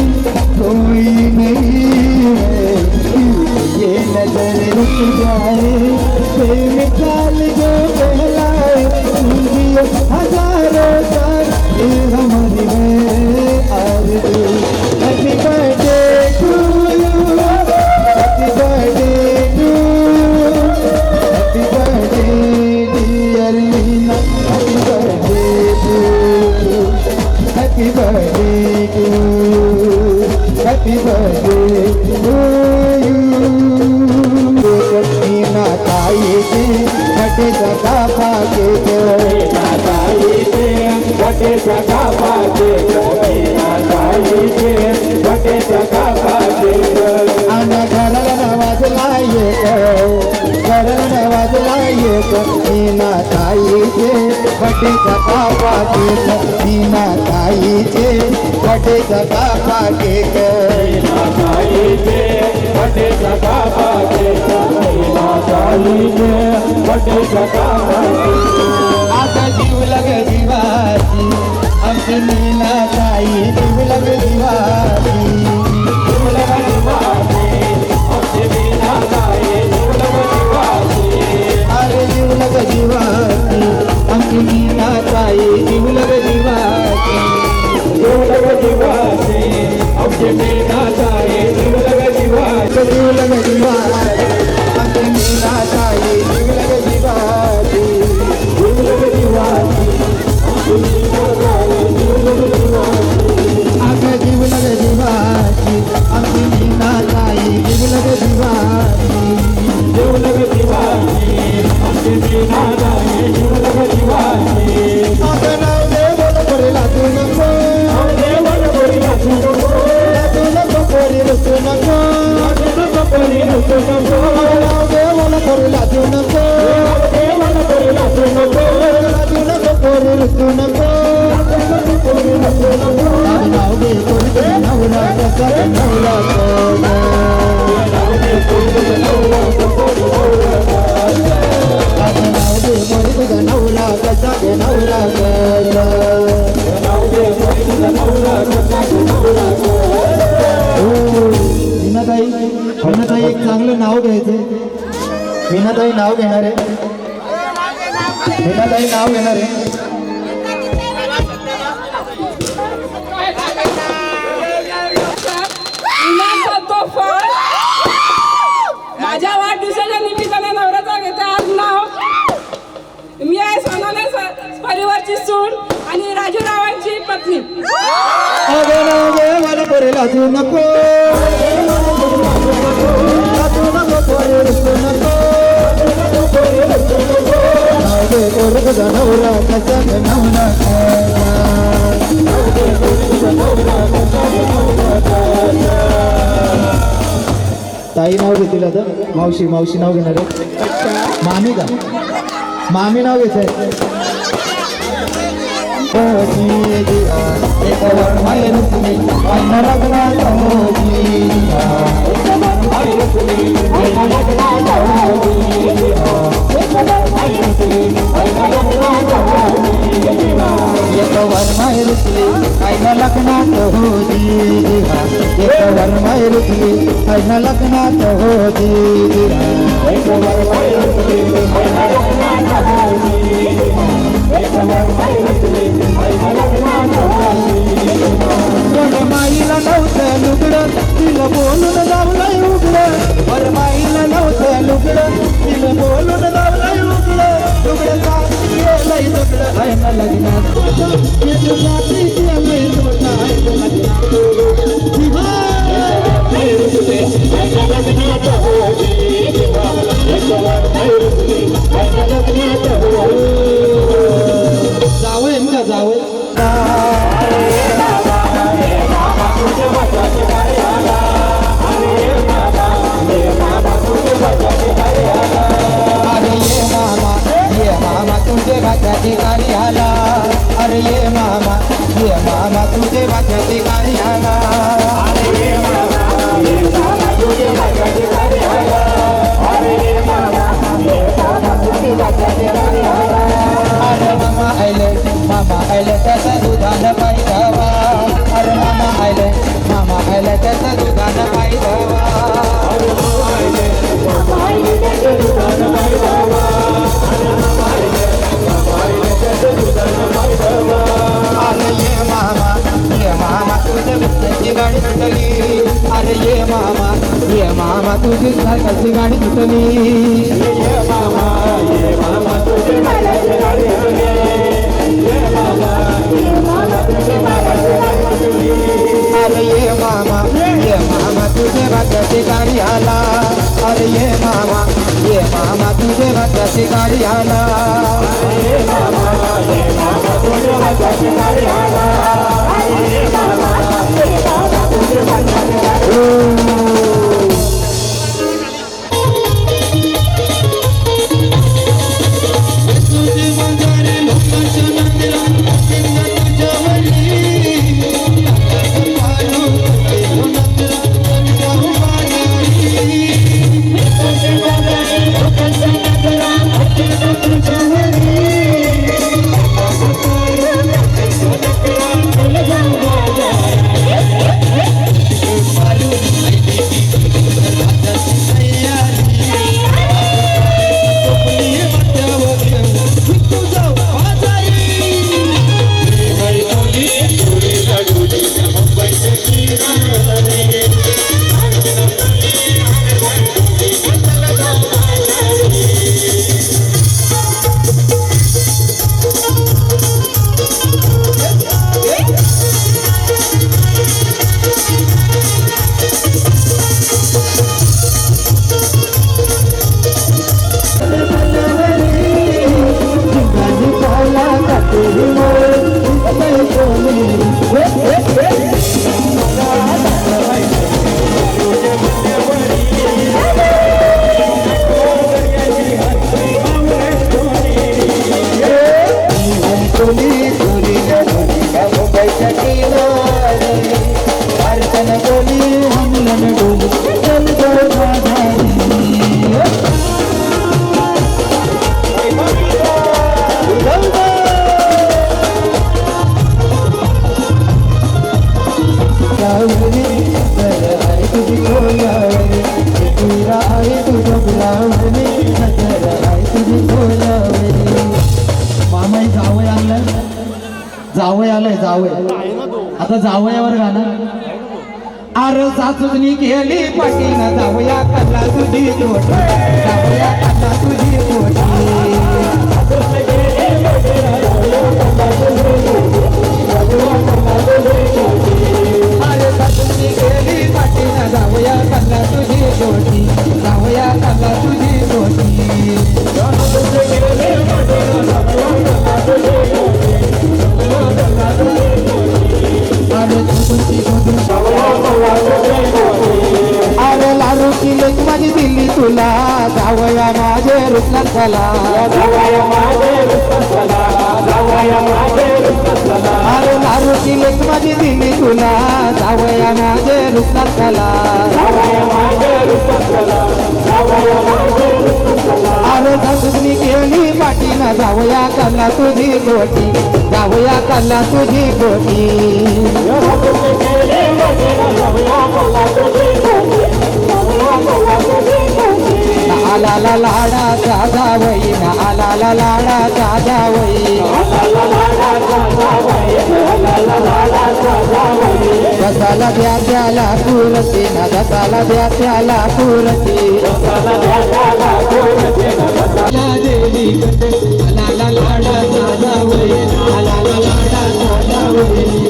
कोई नहीं है, ये नजर रुक जाए फिर निकाल जो पहलाए, हजारों साल ये हमारी है आरज़ू। Happy birthday to you, happy birthday to, happy birthday dear Meena, happy birthday to, happy birthday to, happy birthday to you. Meena ताई से बटे जगा पाके मीना ताई से बटे जगा पाके, मीना ताई से बटे जगा पाके, आना घरल नवाज लाइए घरल नवाज लाइए मीना ताई से बटे जगा पाके, मीना ताई से बटे जगा पाके, मीना ताई से बटे जगा पाके, मीना ताई से बटे जगा पाके। आता जीव लगे जीवाची आमची मीना ताई, जीव लगे जीवाची, जीव लगे जीवाची आमची मीना ताई, जीव लगे जीवाची, अरे जीव लगे जीवाची आमची मीना ताई, जीव लगे जीवाची, जीव लगे जीवाची आमची मीना ताई, जीव लगे जीवाची, जीव लगे जीवाची आमची मीना ताई, जीव लगे जीवाची, जीव लगे जीवाची आगे जीव लगे जीवाची आमची मीना ताई, जीव लगे जीवाची, जीव लगे जीवाची आमची मीना ताई, जीव लगे जीवाची। आगे नाव देवल करेला तू नको, नाव देवल करेला तू नको, तू नको करी तू नको, तू नको करी तू नको, नाव देवल करेला तू नको, देवल करेला तू नको, तू नको करी तू नको, नाव दे कोरी नवला कसा नवला कोना, नाव दे कोरी नवला नाव दे कोरी नवला कसा नवला कोना, नाव दे कोरी नवला कसा नवला कोना। मीनाताई एक चांगलं नाव घ्यायचं, मीनाताई नाव घेणार आहे, मीनाताई नाव घेणार आहे। माझ्या वाढदिवसाच्या निमित्ताने नवऱ्याचा घेते आज नाव। मी आहे सोनाने परिवारची सून आणि राजूरावांची पत्नी। अगं नाव देवाला करेला तू नको, तू नको करेल तू नको, नाव दे कोरी तुझा नवरा कसा नवला ताई नाव घेतील आता, मावशी मावशी नाव घेणार आहे, मामी का मामी नाव घेत आहे। लग्नात होती माईला नव्हतं लुगडं तिला बोलून जावलंय उघडं, वर माईला नव्हतं लुगडं तिला बोलून जावलंय उघडं, लुगडं जाती गेलंय लुगडं आहे ना लग्नात, जाती गेलंय लुगडं आहे ना जावं का जावं तुझे भाच्या ठिकाणी आला, अरे ये मामा तुझे भाच्या ठिकाणी आला, अरे ये मामा तुझे भाच्या ठिकाणी आला, अरे ये मामा तुझे भाच्या ठिकाणी आला, अरे मामा आले त्याचा दुधानं पाहिजे तुझी सायकलची गाडी तुटली ये मामा तुझे बालाची गाडी आली ये मामा तुझे बालाची गाडी तुटली अरे ये मामा तुझे भाग्याची गाडी आला अरे ये मामा तुझे भाग्याची गाडी आला ये मामा तुझे भाग्याची गाडी आला ये मामा तुझे भाग्याची गाडी जावय आलंय जावय आता जावयावर गाणं अरे सासूनी केली पाटीनं जावया कल्ला तुझी जोडी जावया कल्ला तुझी जोडी अरे सासूनी केली पाटीनं जावया कल्ला तुझी जोडी जावया कल्ला तुझी जोडी अरे लारूची लेक माझी दिल्ली तुला जावया माझे रुपनाथ झाला अरे लारूची लेक माझी दिल्ली तुला जावया माझे रुपनाथ झाला अरे सासूनी केली पाटीनं जावया कल्ला तुझी गोटी जावया कल्ला तुझी गोटी आला ला लाडा जावई ना आला ला लाडा जावई बसाला द्या त्याला पुरती ना बसाला द्या त्याला पुरती देवी आला ला लाडा जावई आला ला लाडा जावई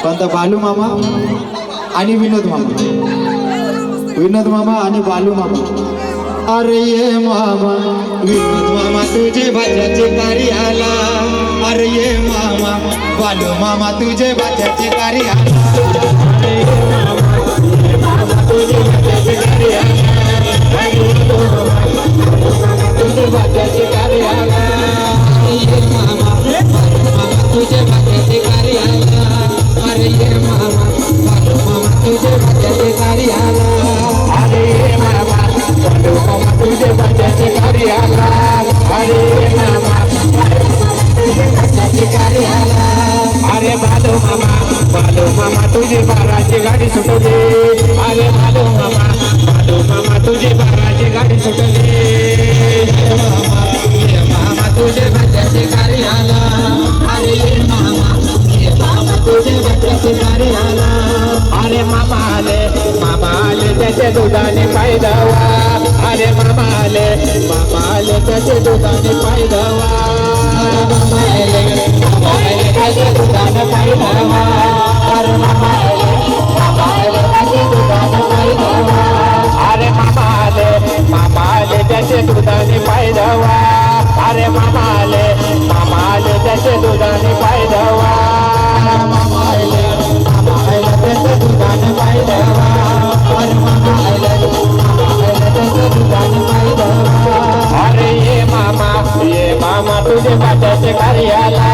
कोणता बालू मामा आणि विनोद मामा आणि बालू मामा. अरे ये मामा विनोद मामा तुझे भाच्याचे कार्य आला. अरे ये मामा बालू मामा तुझे भाच्याचे कार्य आला. अरे ये मामा तुझे भाच्याचे कार्य आला. तुझे भाच्याचे कार्य आला. ये मामा तुझे भाच्याचे कार्य आला. अरे ये मामा तुझे भाच्याचे कार्य आला. अरे ये मामा तुझे भाच्याचे कार्य आला. अरे ये मामा तुझे भाच्याचे कार्य आला. अरे बालू मामा तुझे बाराची गाडी सुटली. अरे बालू मामा तुझे बाराची गाडी सुटली. ये मामा तुझे भाच्याचे कार्य आला. अरे ये मामा तुझे भाच्याचे कार्य आला. अरे मामा आले त्याचे दुधाने पाय धवा. अरे मामा आले त्याचे दुधाने पाय धवा. मामा आले त्याचे दुधाने पाय धवा. अरे मामा आले त्याचे दुधाने पाय धवा. अरे मामा आले त्याचे दुधाने पाय धवा. अरे मामा आले त्याचे दुधाने पाय धवा. मामा आले त्याचे दुधाने पाय धवा. अरे मामा आले त्याचे दुधाने पाय धवा. अरे ये मामा तुझे भाच्याचे कार्य आला.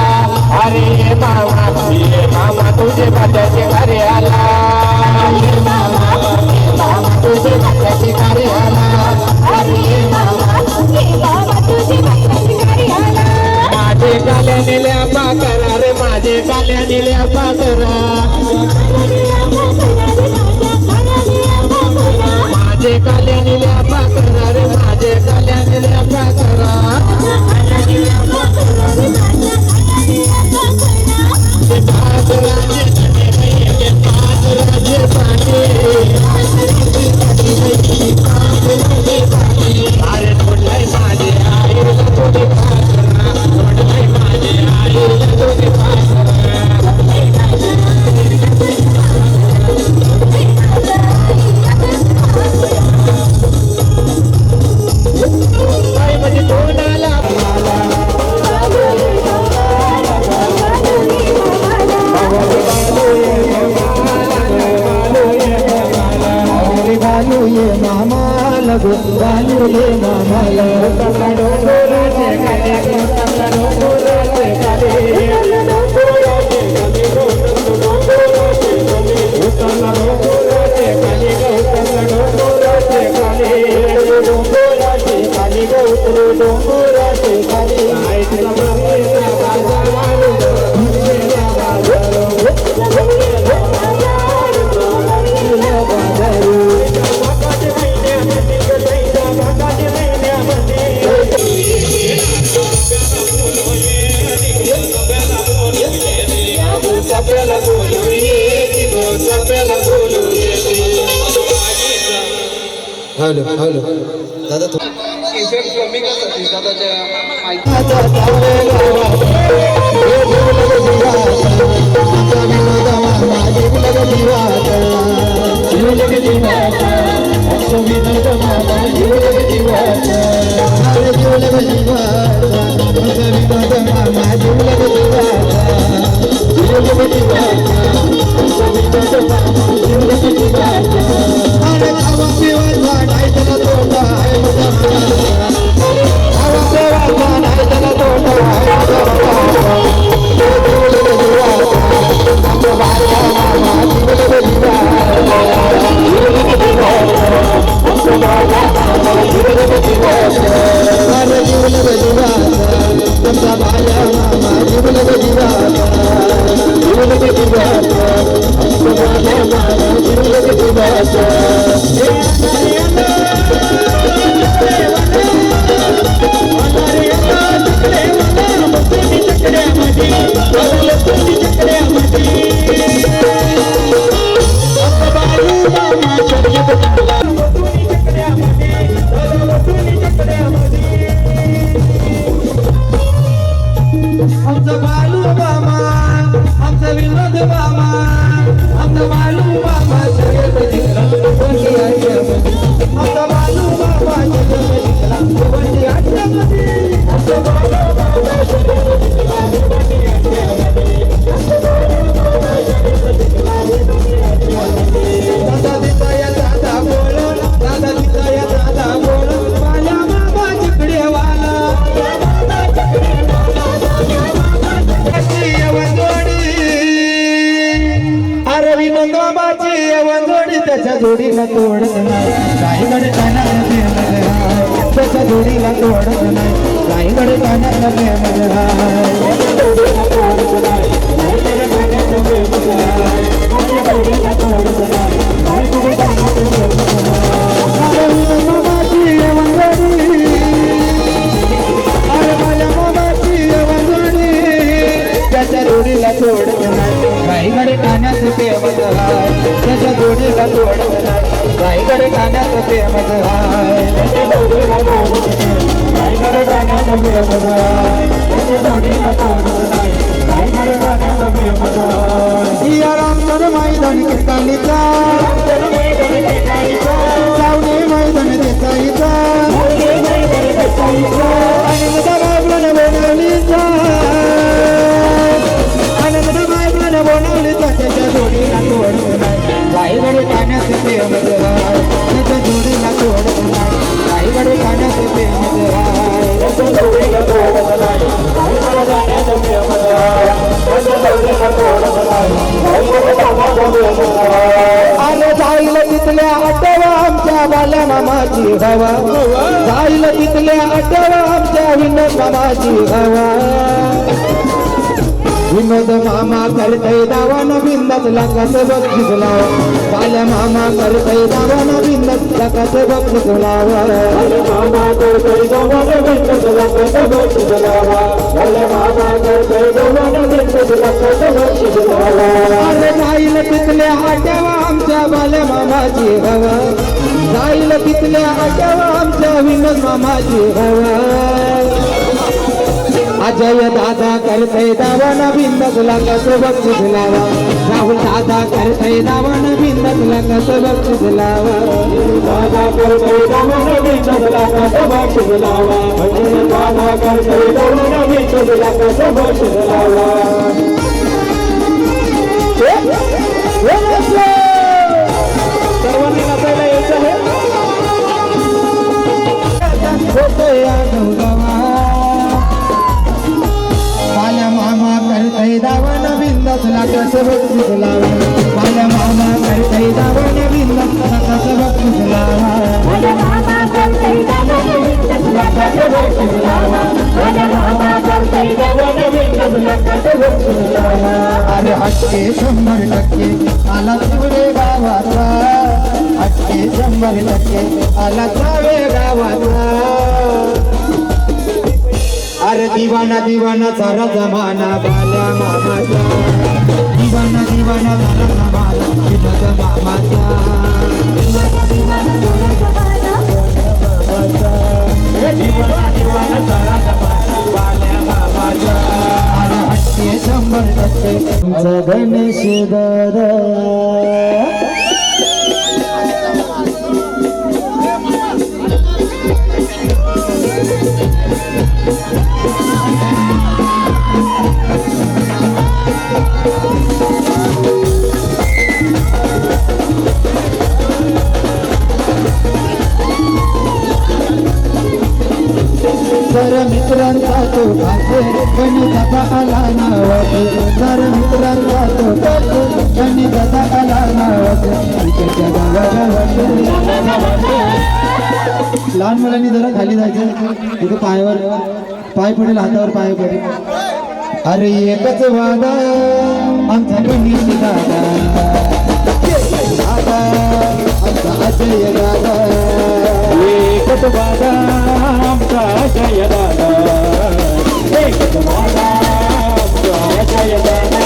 अरे ये मामा तुझे भाच्याचे कार्य आला. ये मामा तुझे भाच्याचे कार्य आला. अरे ये मामा तुझे भाच्याचे कार्य आला. माझे काल्या निल्या पाकरा रे माझे काल्या निल्या पाकरा. माझे काल्या निल्या पाकरा रे माझे काल्या निल्या पाकरा. अरे थोडलाय माझे आई तुझे पाकरा. थोडलाय माझे आई तुझे पाकरा. म्हणजे तोंडाला बालू ये मामा लगो बालू ये मामा लगो. हॅलो दादा कमी कमी जीवा वंदोबाची वंदोडी त्याच्या जोडीला तोडत नाही रायगड कानाला प्रेम हाय त्याच्या जोडीला तोडत नाही रायगड कानाला प्रेम हाय जोडीला तोडत नाही रायगड कानाला प्रेम हाय जोडीला तोडत नाही रायगड कानाला प्रेम हाय वंदोबाची वंदोडी अरे माझ्या मामाची वंदोडी त्याच्या जोडीला तोडत नाही रायगड कानात प्रेमच हाय त्याच्या जोडीला तोडत नाही रायगड कानात प्रेमच हाय त्याच्या जोडीला तोडत नाही रायगड कानात प्रेमच हाय त्याच्या जोडीला तोडत नाही रायगड कानात प्रेमच हाय या रामचंद्र मैदान कीर्तनीचा सावने मैदान देसाईचा आनंद बाबला बनवलीचा आनंद बाबला बनवलीचा त्याच्या जोडीला तोडत नाही रायगड कानात प्रेमच हाय त्याच्या जोडीला तोडत नाही रायगड कानात प्रेमच हाय त्याच्या जोडीला तोडत नाही रायगड कानात प्रेमच हाय त्याच्या जोडीला तोडत नाही रायगड कानात प्रेमच हाय अरे जाईल तिथल्या आठवा आमच्या बाल्या मामाची हवा जाईल तिथल्या आठवा आमच्या विनोद मामाची हवा विनोद मामा करतय दावान बिंदत लकाच बक्षीस लावा बाल्या मामा करतय दावान बिंदत लकाच बक्षीस लावा मामा करतय दावान बिंदत लकाच बक्षीस लावा बाल्या मामा करतय दावान बिंदत लकाच बक्षीस लावा अरे जाईल तिथल्या आठवा आमच्या बाल्या मामाची हवा जाईल तिथल्या आठवा आमच्या विनोद मामाची हवा अजय दादा करतय दावन बिंदत लकाच बक्षीस लावा राहुल दादा करतय दावन बिंदत लकाच बक्षीस लावा दादा करतय दावन बिंदत लकाच बक्षीस लावा अजय दादा करतय दावन बिंदत लकाच बक्षीस लावा सर्वांनी नाचायला यायचं आहे बाल्या मामा करतय दावन बिंदत लकाच बक्षीस लावा बाल्या मामा करतय दावन बिंदत लकाच बक्षीस लावा बाल्या मामा करतय दावन बिंदत लकाच बक्षीस लावा बाल्या मामा करतय दावन बिंदत लकाच बक्षीस लावा अरे 100% आला तुरे गावाचा 100% आला तुरे गावाचा अरे दिवाना दिवाना सारा जमाना बाल्या मामाचा दिवाना दिवाना सारा जमाना विनोद मामाचा दिवाना दिवाना सारा जमाना बाल्या मामाचा अरे 100% गणेश दादा जर मित्रांचा तो खाते गणिताचा आला नावाचे जर मित्रांचा तो खाते गणिताचा आला नावाचे इकडच्या गावाला लहान मुलांनी जरा खाली जायचं तिथे पायावर पाय पडेल हातावर पाय पडेल अरे एकच वादा आमचा गणित दादा दादा आमचा अजय दादा एकच वादा आमचा अजय दादा एकच वादा आमचा अजय दादा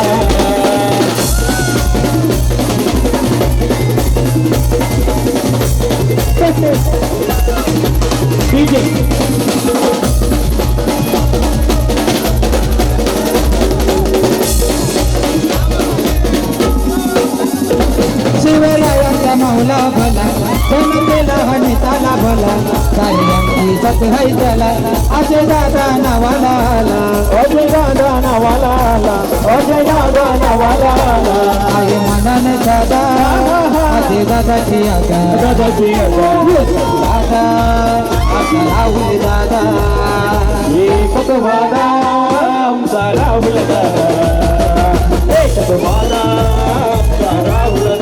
शिवरायांचा मौला भला बनलेला हनिताला भला साऱ्यांची सत है त्याला अजय दादा नावाला आला अजय दादा नावाला आला अजय दादा नावाला आला आहे मनाने दादा अजय दादाची आगा दादाची आगा दादा आता राहुल दादा एकच वादा आमचा राहुल दादा एकच वादा आमचा राहुल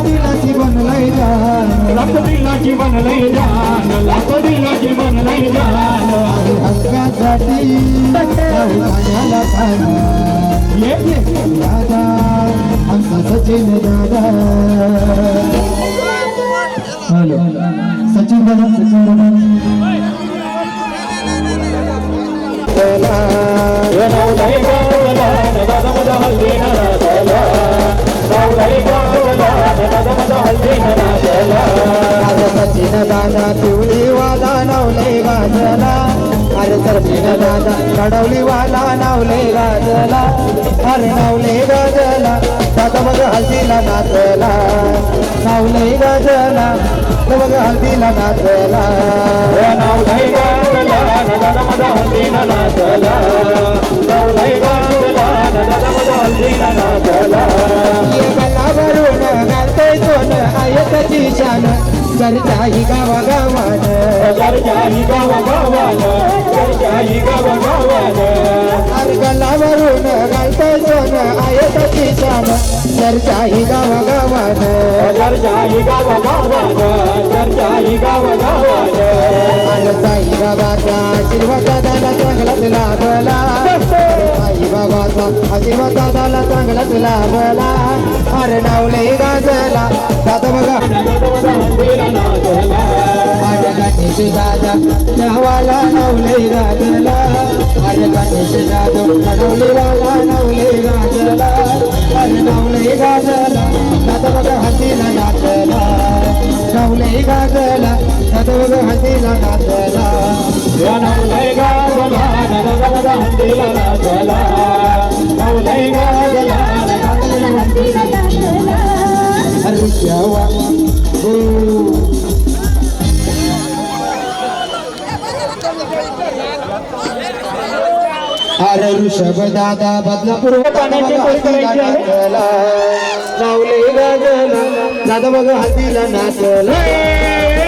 दिलाची बनलय जान लाख दिलाची बनलय जान लाख दिलाची बनलय जान हक्कासाठी पाण्याला पाना ये दादा आमचा सचिन दादा हॅलो सचिन दादा सचिन दादा पिवळी वाला नावले गाजला अरे सचिन दादा कडवली वाला नावले गाजला अरे नावले गाजला दादा बघ हल्दीला नाचला नावले गाजला बघ हल्दीला नाचला नावले गाजला दादा बघ हल्दीला नाचला नावले गाजला दादा बघ हल्दीला नाचला ये गलावरून घालतोय सोन आयताची शान चर्चाही गावा गावान चर्चाही गावा गावान चर्चाही गावा गावान अरे गलावरून घालतोय सोन आयताची शान चर्चाही गावा गावान चर्चाही गावा गावान चर्चाही गावा गावान अरे साई बाबाचा आशीर्वाद दादाला चांगलाच लाभला साई बाबाचा आशीर्वाद दादाला चांगलाच लाभला अरे नावले गाजला दादा बघा अरे गणेश दादा नावाला नावले गाजला अरे गणेश दादा कडवली वाला नावले गाजला अरे नावले गाजला दादा बघा हसीला नाचला नावले गाजला दादा बघा हसीला नाचला नावले गाजला दादा बघा हसीला नाचला नावले गाजला दादा बघा हसीला नाचला अरे श्यावा अरे ऋषभ दादा बदलापूर नावले गाजला दादा बघ हल्दीला नाचला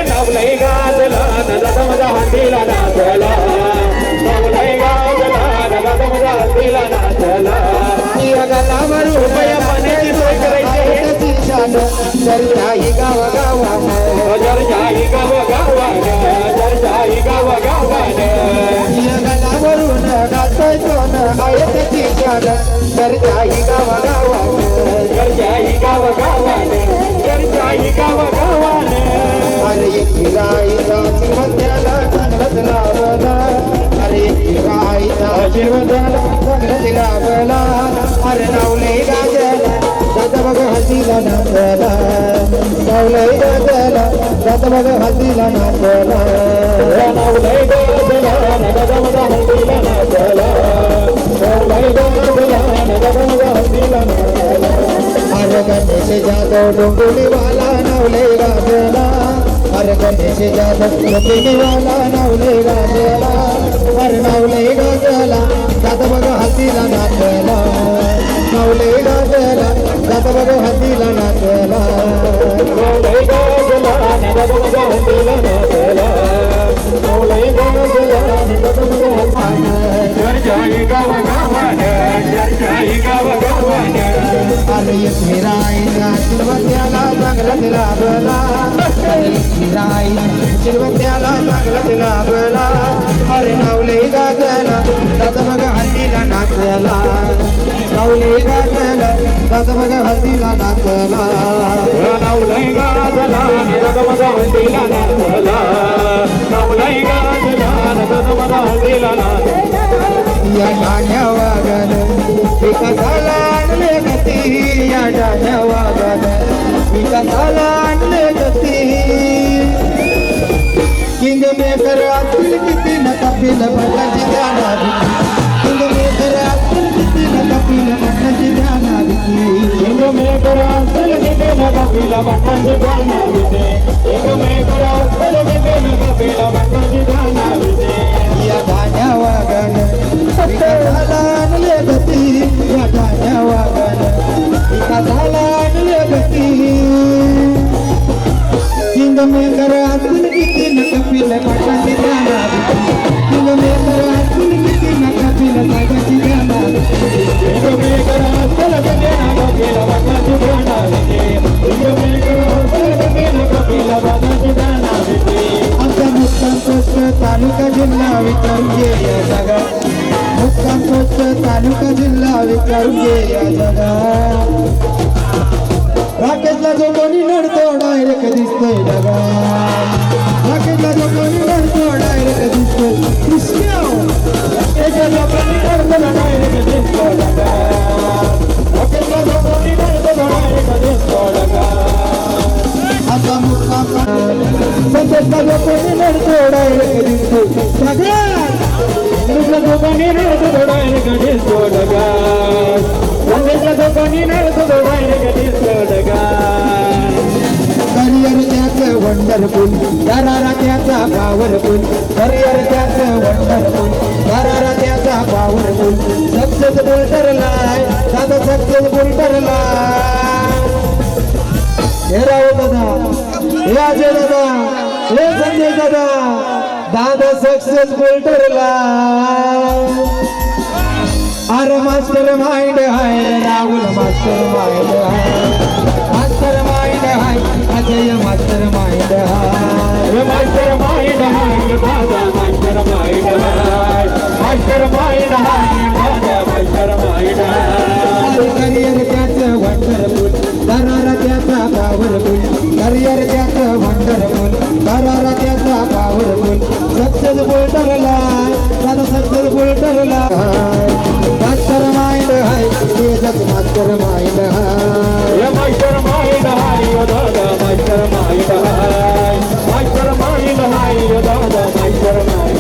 नावले गाजला दादा बघ हल्दीला नाचला नावले गाजला दादा बघ हल्दीला नाचला गलावरून रुपया पाण्याची सोय करायची चर्चाही गावा गावान चर्चाही गावा गावान चर्चाही गावा गावान गलावरून घालतोय सोन आयताची शान चर्चाही गावा गावान चर्चाही गावा गावान चर्चाही गावा गावान अरे एकटीला आईचा आशीर्वादाला चांगलाच लाभला अरे एकटीला आईचा आशीर्वादाला चांगलाच लाभला अरे नावले गाजला दादा बघ हसीला नाचला नावले गाजला दादा बघ हसीला नाचला नावले गाजला दादा बघ हसीला नाचला नावले गाजला दादा बघ हसीला नाचला अरे गणेश जाधव डोंगुली वाला नावले गाजला अरे गणेश जाधव डोंगुली वाला नावले गाजला अरे नावले गाजला दादा बघ हसीला नाचला नावले गाजला दादा बघ हसीला नाचला नावले गाजला दादा बघ हसीला नाचला नावले गाजला दादा बघ हसीला चर्चाही गावा गावान चर्चाही गावा गावान अरे मेरा आईला आशीर्वाद्याला चांगलाच लाभला अरे मेरा आईला आशीर्वाद्याला चांगलाच लाभला अरे नावले गाजला दादा बघ हसीला नाचला नावले गाजला दादा बघ हसीला नाचला नावले गाजला दादा बघ हसीला नाचला नावले गाजला दादा बघ हसीला नाचला या गाण्या वागन विकासाला आणले गती या गाण्या वागन विकासाला आणले गती किंग मेकर असतील किती न कपिल भटाची ध्यानावी किंग मेकर असतील किती न कपिल भटाची ध्यानावी किंग मेकर असतील किती न कपिल भटाची ध्यानावी किंग मेकर असतील किती न कपिल भटाची ध्यानावी या गाण्या वागन विकासाला आणले गती या गाण्या वागन विकासाला आणले गती किंग मेकर असतील किती न कपिल भटाची ध्यानावी किंग मेकर असतील किती न कपिल भटाची ध्यानावी किंग मेकर असतील किती न कपिल भटाची ध्यानावी किंग मेकर नडतो डायरेक्ट दिसतोय ढगा बाकीच्या लोकांनी नडतो डायरेक्ट दिसतोय कृष्ण एका लोकांनी नडतो डायरेक्ट दिसतो ढगा बाकीच्या लोकांनी नडतो डायरेक्ट दिसतो ढगा आता मुक्काम बाकीच्या लोकांनी नडतो डायरेक्ट दिसतोय ढगा बाकीच्या लोकांनी नडतो डायरेक्ट दिसतो ढगा बाकीच्या लोकांनी नडतो डायरेक्ट दिसतो ढगा करिअर त्याचं वंडरफुल दरारा त्याचा पॉवरफुल करिअर त्याचं वंडरफुल दरारा त्याचा पॉवरफुल सक्सेसफुल ठरलाय दादा सक्सेसफुल ठरलाय हे राव दादा हे अजय दादा हे संजय दादा दादा सक्सेसफुल ठरलाय अरे मास्टर माइंड आहे राहुल मास्टर माइंड आहे मास्टर माइंड आहे अजय मास्टर माइंड आहे मास्टर माइंड आहे दादा मास्टर माइंड आहे मास्टर माइंड आहे दादा मास्टर माइंड आहे करिअर त्याचं वंडरफुल दरारा त्याचा पॉवरफुल करिअर त्याचं वंडरफुल दरारा त्याचा पॉवरफुल सक्सेसफुल ठरलाय दादा सक्सेसफुल ठरलाय मास्टर माइंड आहे तेजस मास्टर माइंड आहे मास्टर माइंड आहे दादा मास्टर माइंड आहे मास्टर माइंड आहे दादा मास्टर माइंड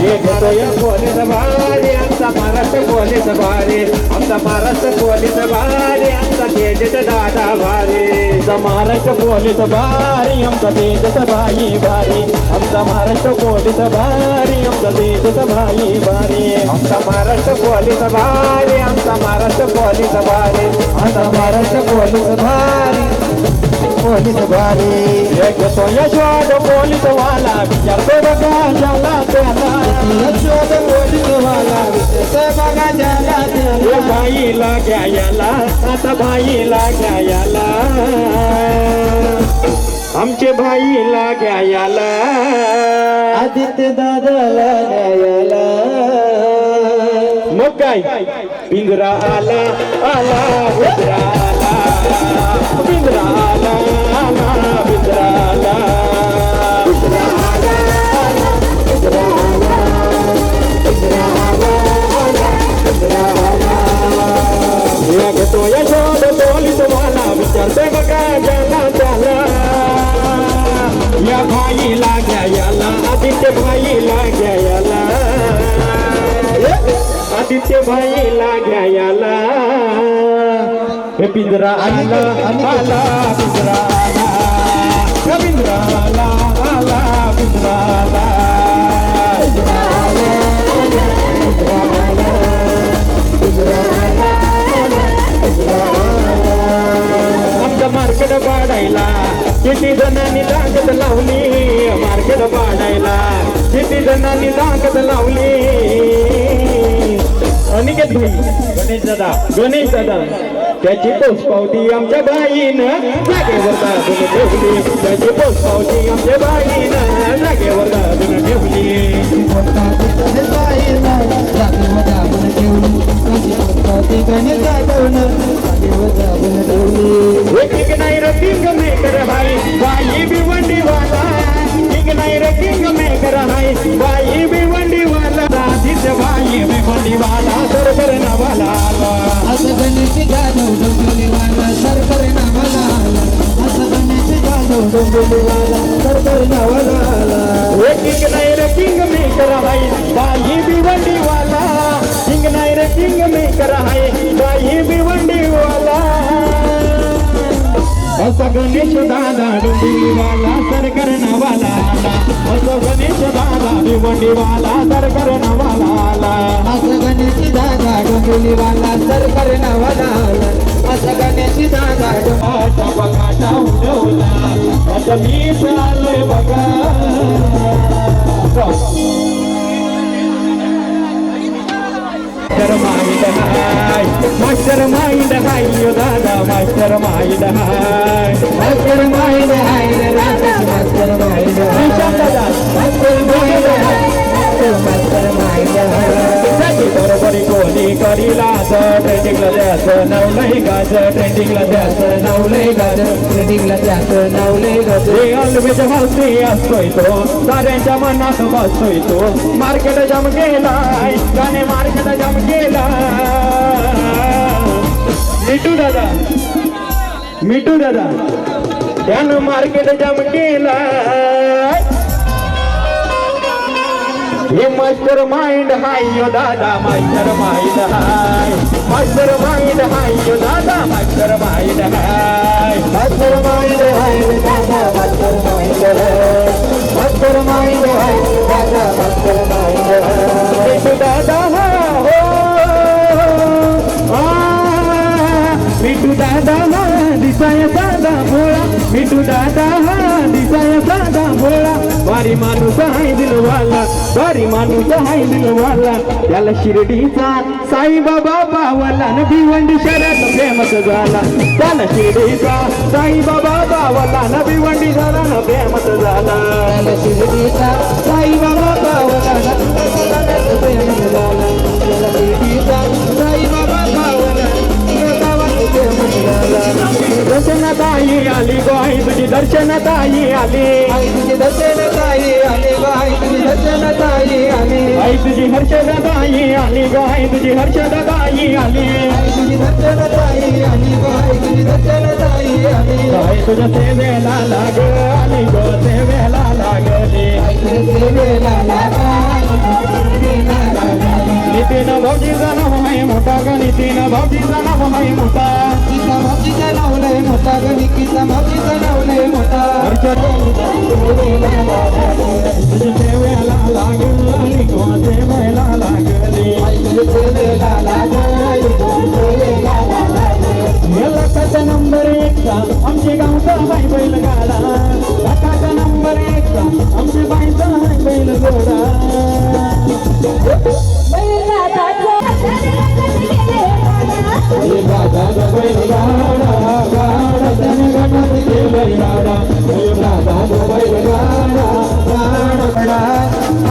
एक या पोलीस भारी आमचा महाराष्ट्र पोलीस भारी आमचा महाराष्ट्र पोलीस भारी आमचा तेजस दादा भारी आमचा महाराष्ट्र पोलीस भारी आमचा तेजस भाई भारी आमचा महाराष्ट्र पोलीस भारी आमचा तेजस भाई भारी आमचा महाराष्ट्र पोलीस भारी आमचा महाराष्ट्र पोलीस भारी आमचा महाराष्ट्र पोलीस भारी पोलीस भारी घेतो यशोद पोलीस वाला विचारतो बघा झाला त्याला यशोद पोलीस वाला विचारतो बघा झाला त्याला बाईला घ्यायला आता बाईला घ्यायला आमचे भाईला घ्यायला आदित्य दादाला घ्यायला मग काय पिंजरा आला आला पिंजरा आला पिंजरा आला आला पिंजरा आला पिंजरा आला पिंजरा आला पिंजरा आला पिंजरा आला या घेतो यशोद पोलीस वाला विचारते बघा ज्याला त्याला या भाईला घ्यायला आदित्य भाईला घ्यायला आदित्य भाईला घ्यायला हे पिंजरा आला आला पिंजरा आला पिंजरा आला आला पिंजरा आला पिंजरा आला पिंजरा आला पिंजरा आला पिंजरा आला आमचं मार्केट वाढायला किती जणांनी ताकद लावली मार्केट वाढायला किती जणांनी ताकद लावली अनिकेत भाई गणेश दादा त्याची पोचपावती आमच्या बाईनं जागेवर दाबून ठेवली त्याची पोचपावती आमच्या बाईनं जागेवर दाबून ठेवली किंग नाही रे किंग मेकर हाय बाई भिवंडी वाला किंग नाही रे किंग मेकर हाय बाई भिवंडी वाला राधीच बाई भिवंडी वाला सरकर नवाला असं गणेश जाधव डोंबिवली वाला सरकर नवाला असं गणेश जाधव डोंबिवली वाला सरकर नवाला किंग नाही रे किंग मेकर हाय बाई भिवंडी वाला किंग नाही रे किंग मेकर हाय बाई भिवंडी वाला असं गणेश दादा डोंबिवलीवाला सरकार नवाला असं गणेश दादा भिवंडीवाला सरकार नवाला असं गणेश दादा डोंबिवलीवाला सरकार नवाला असं गणेश दादा बघाटा उडवला असं मी चाललोय बघा मास्टर माइंड हाय दादा मास्टर माइंड हाय मास्टर माइंड हाय दादा master mind master mind master mind बरोबर कोणी करीला ट्रेंडिंगला द्यायचं नवलही गाचं ट्रेंडिंगला रेडिंगला त्याचं नाव लय गाजर रेडिंगला त्याचं नाव लय गाजर ऑलवेज हसती असतोय तो साऱ्यांच्या मनात बसतोय तो मार्केट जाम गेलाय गाणे मार्केट जाम गेलाय मिठू दादा त्यानं मार्केट जाम केलाय हे मास्टर माइंड हाय यो दादा मास्टर माइंड हाय मास्टर माइंड हाय यो दादा मास्टर माइंड हाय मास्टर माइंड हाय दादा मास्टर माइंड हाय मास्टर माइंड हाय दादा मास्टर माइंड हाय मिठू दादा हो मिठू दादा दिसाया साधा भोळा मिठू दादा दिसाया साधा भोळा भारी माणूस आहे दिलवाला भारी माणूस आहे दिलवाला त्याला शिर्डीचा साईबाबा बावला न भिवंडी शहरात फेमस झाला त्याला शिर्डीचा साईबाबा बावला न भिवंडी झाला न फेमस झाला त्याला शिर्डीचा साईबाबा बावला न फेमस झाला त्याला शिर्डीचा साईबाबा बावला दर्शनात आई आली गो आई तुझी दर्शनात आई आली आई तुझी दर्शनात आई आली गो आई तुझी दर्शनात आई आली आई तुझी हर्षदात आई आली गो आई तुझी हर्षदात आई आली आई तुझी दर्शनात आई आली गो आई तुझी दर्शनात आई आली आई तुझ्या सेवेला लाग आली गो सेवेला लागली आई तुझ्या सेवेला नितीन भाऊजीचा नाव आहे मोठा ग नितीन भाऊजीचा नाव आहे मोठा निकिता भाऊजीचा नाव लय मोठा ग निकिता भाऊजीचा नाव लय मोठा तुझ्या सेवेला लागली गो सेवेला लागली सेवेला लागली लकाचा नंबर 1 आमचे गावचा बाई बैल गाडा लकाचा नंबर 1 आमचे बाईचा बैल घोडा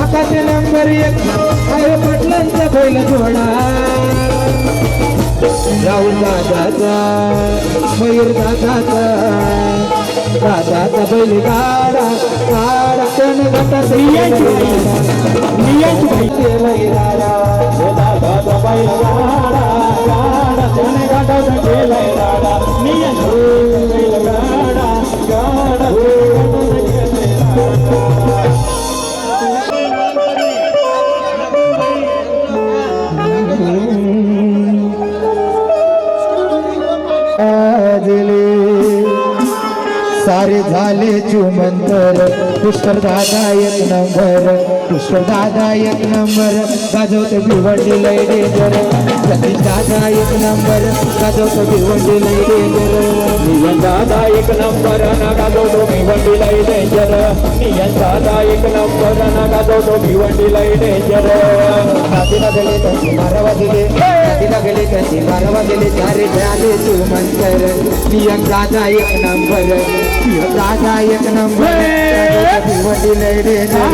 आकाशे नंबर 1 आहे पटलांचा बैल घोडा राहुल दादाचा मयूर दादाचा दादाचा बैल गाडा गाडा कोण गटात दादाचा बैल गाडा गाडा कोण गटात गेलाय राडा बैल गाडा गाडा सारे झाले चुमंतर पुष्कर दादा 1 नंबर पुष्कर दादा 1 नंबर गाजवतो भिवंडी लय डेंजर सतीश दादा 1 नंबर गाजवतो भिवंडी लय डेंजर नियन दादा 1 नंबर ना गाजवतो भिवंडी लय डेंजर नियन दादा 1 नंबर ना गाजवतो भिवंडी लय डेंजर नातीला गेले त्यांची मारवा दिले नातीला गेले त्यांची मारवा दिले सारे झाले चुमंतर नियन दादा 1 नंबर दादा 1 नंबर भिवंडी लय डेंजर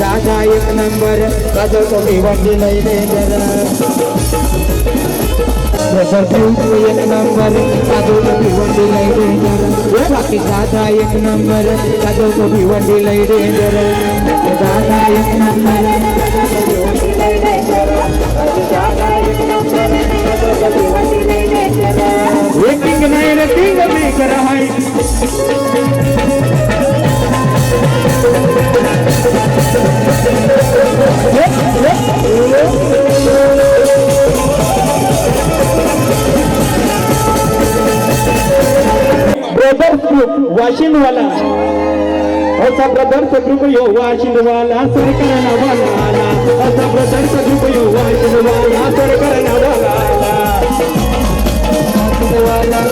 दादा 1 नंबर गाजवतो भिवंडी लय डेंजर ब्रदर 1 नंबर गाजवतो भिवंडी लय डेंजर बाकी दादा 1 नंबर गाजवतो भिवंडी लय डेंजर दादा 1 नंबर वेटिंग नाही रेटिंग मेकर आहे ब्रदर्स ग्रुप वाशिंदवाला असा ब्रदर्स ग्रुप यो वाशिंदवाला सरकारना वाला असा ब्रदर्स ग्रुप यो वाशिंदवाला सरकारना वाला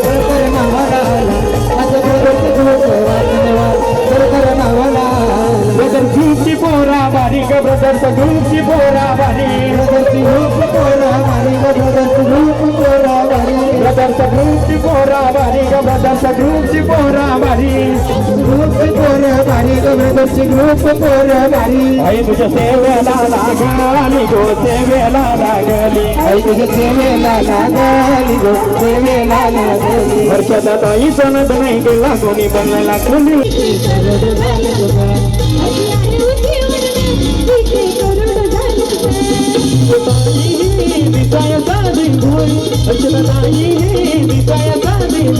सरकारना वाला असा ब्रदर्स ग्रुप वाशिंदवाला सरकारना वाला ब्रदर्स ग्रुपची पोरा बारी ग ब्रदर्स ग्रुपची पोरा बारी ब्रदर्स ग्रुप पोरा बारी ग ब्रदर्स ग्रुप पोरा बारी ब्रदर्स ग्रुपची पोरा बारी ग ब्रदर्स ग्रुपची पोरा बारी ग्रुपची पोर भारी गब्रदर्शी ग्रुप पोर भारी आई तुझ्या सेवेला लागली गो सेवेला लागली आई तुझ्या सेवेला लागली गो सेवेला लागली वर्षाचा ताई सणत नाही गेला कोणी बनला कोणी दिसाया साधी भोळी वर्षाचा ताई दिसाया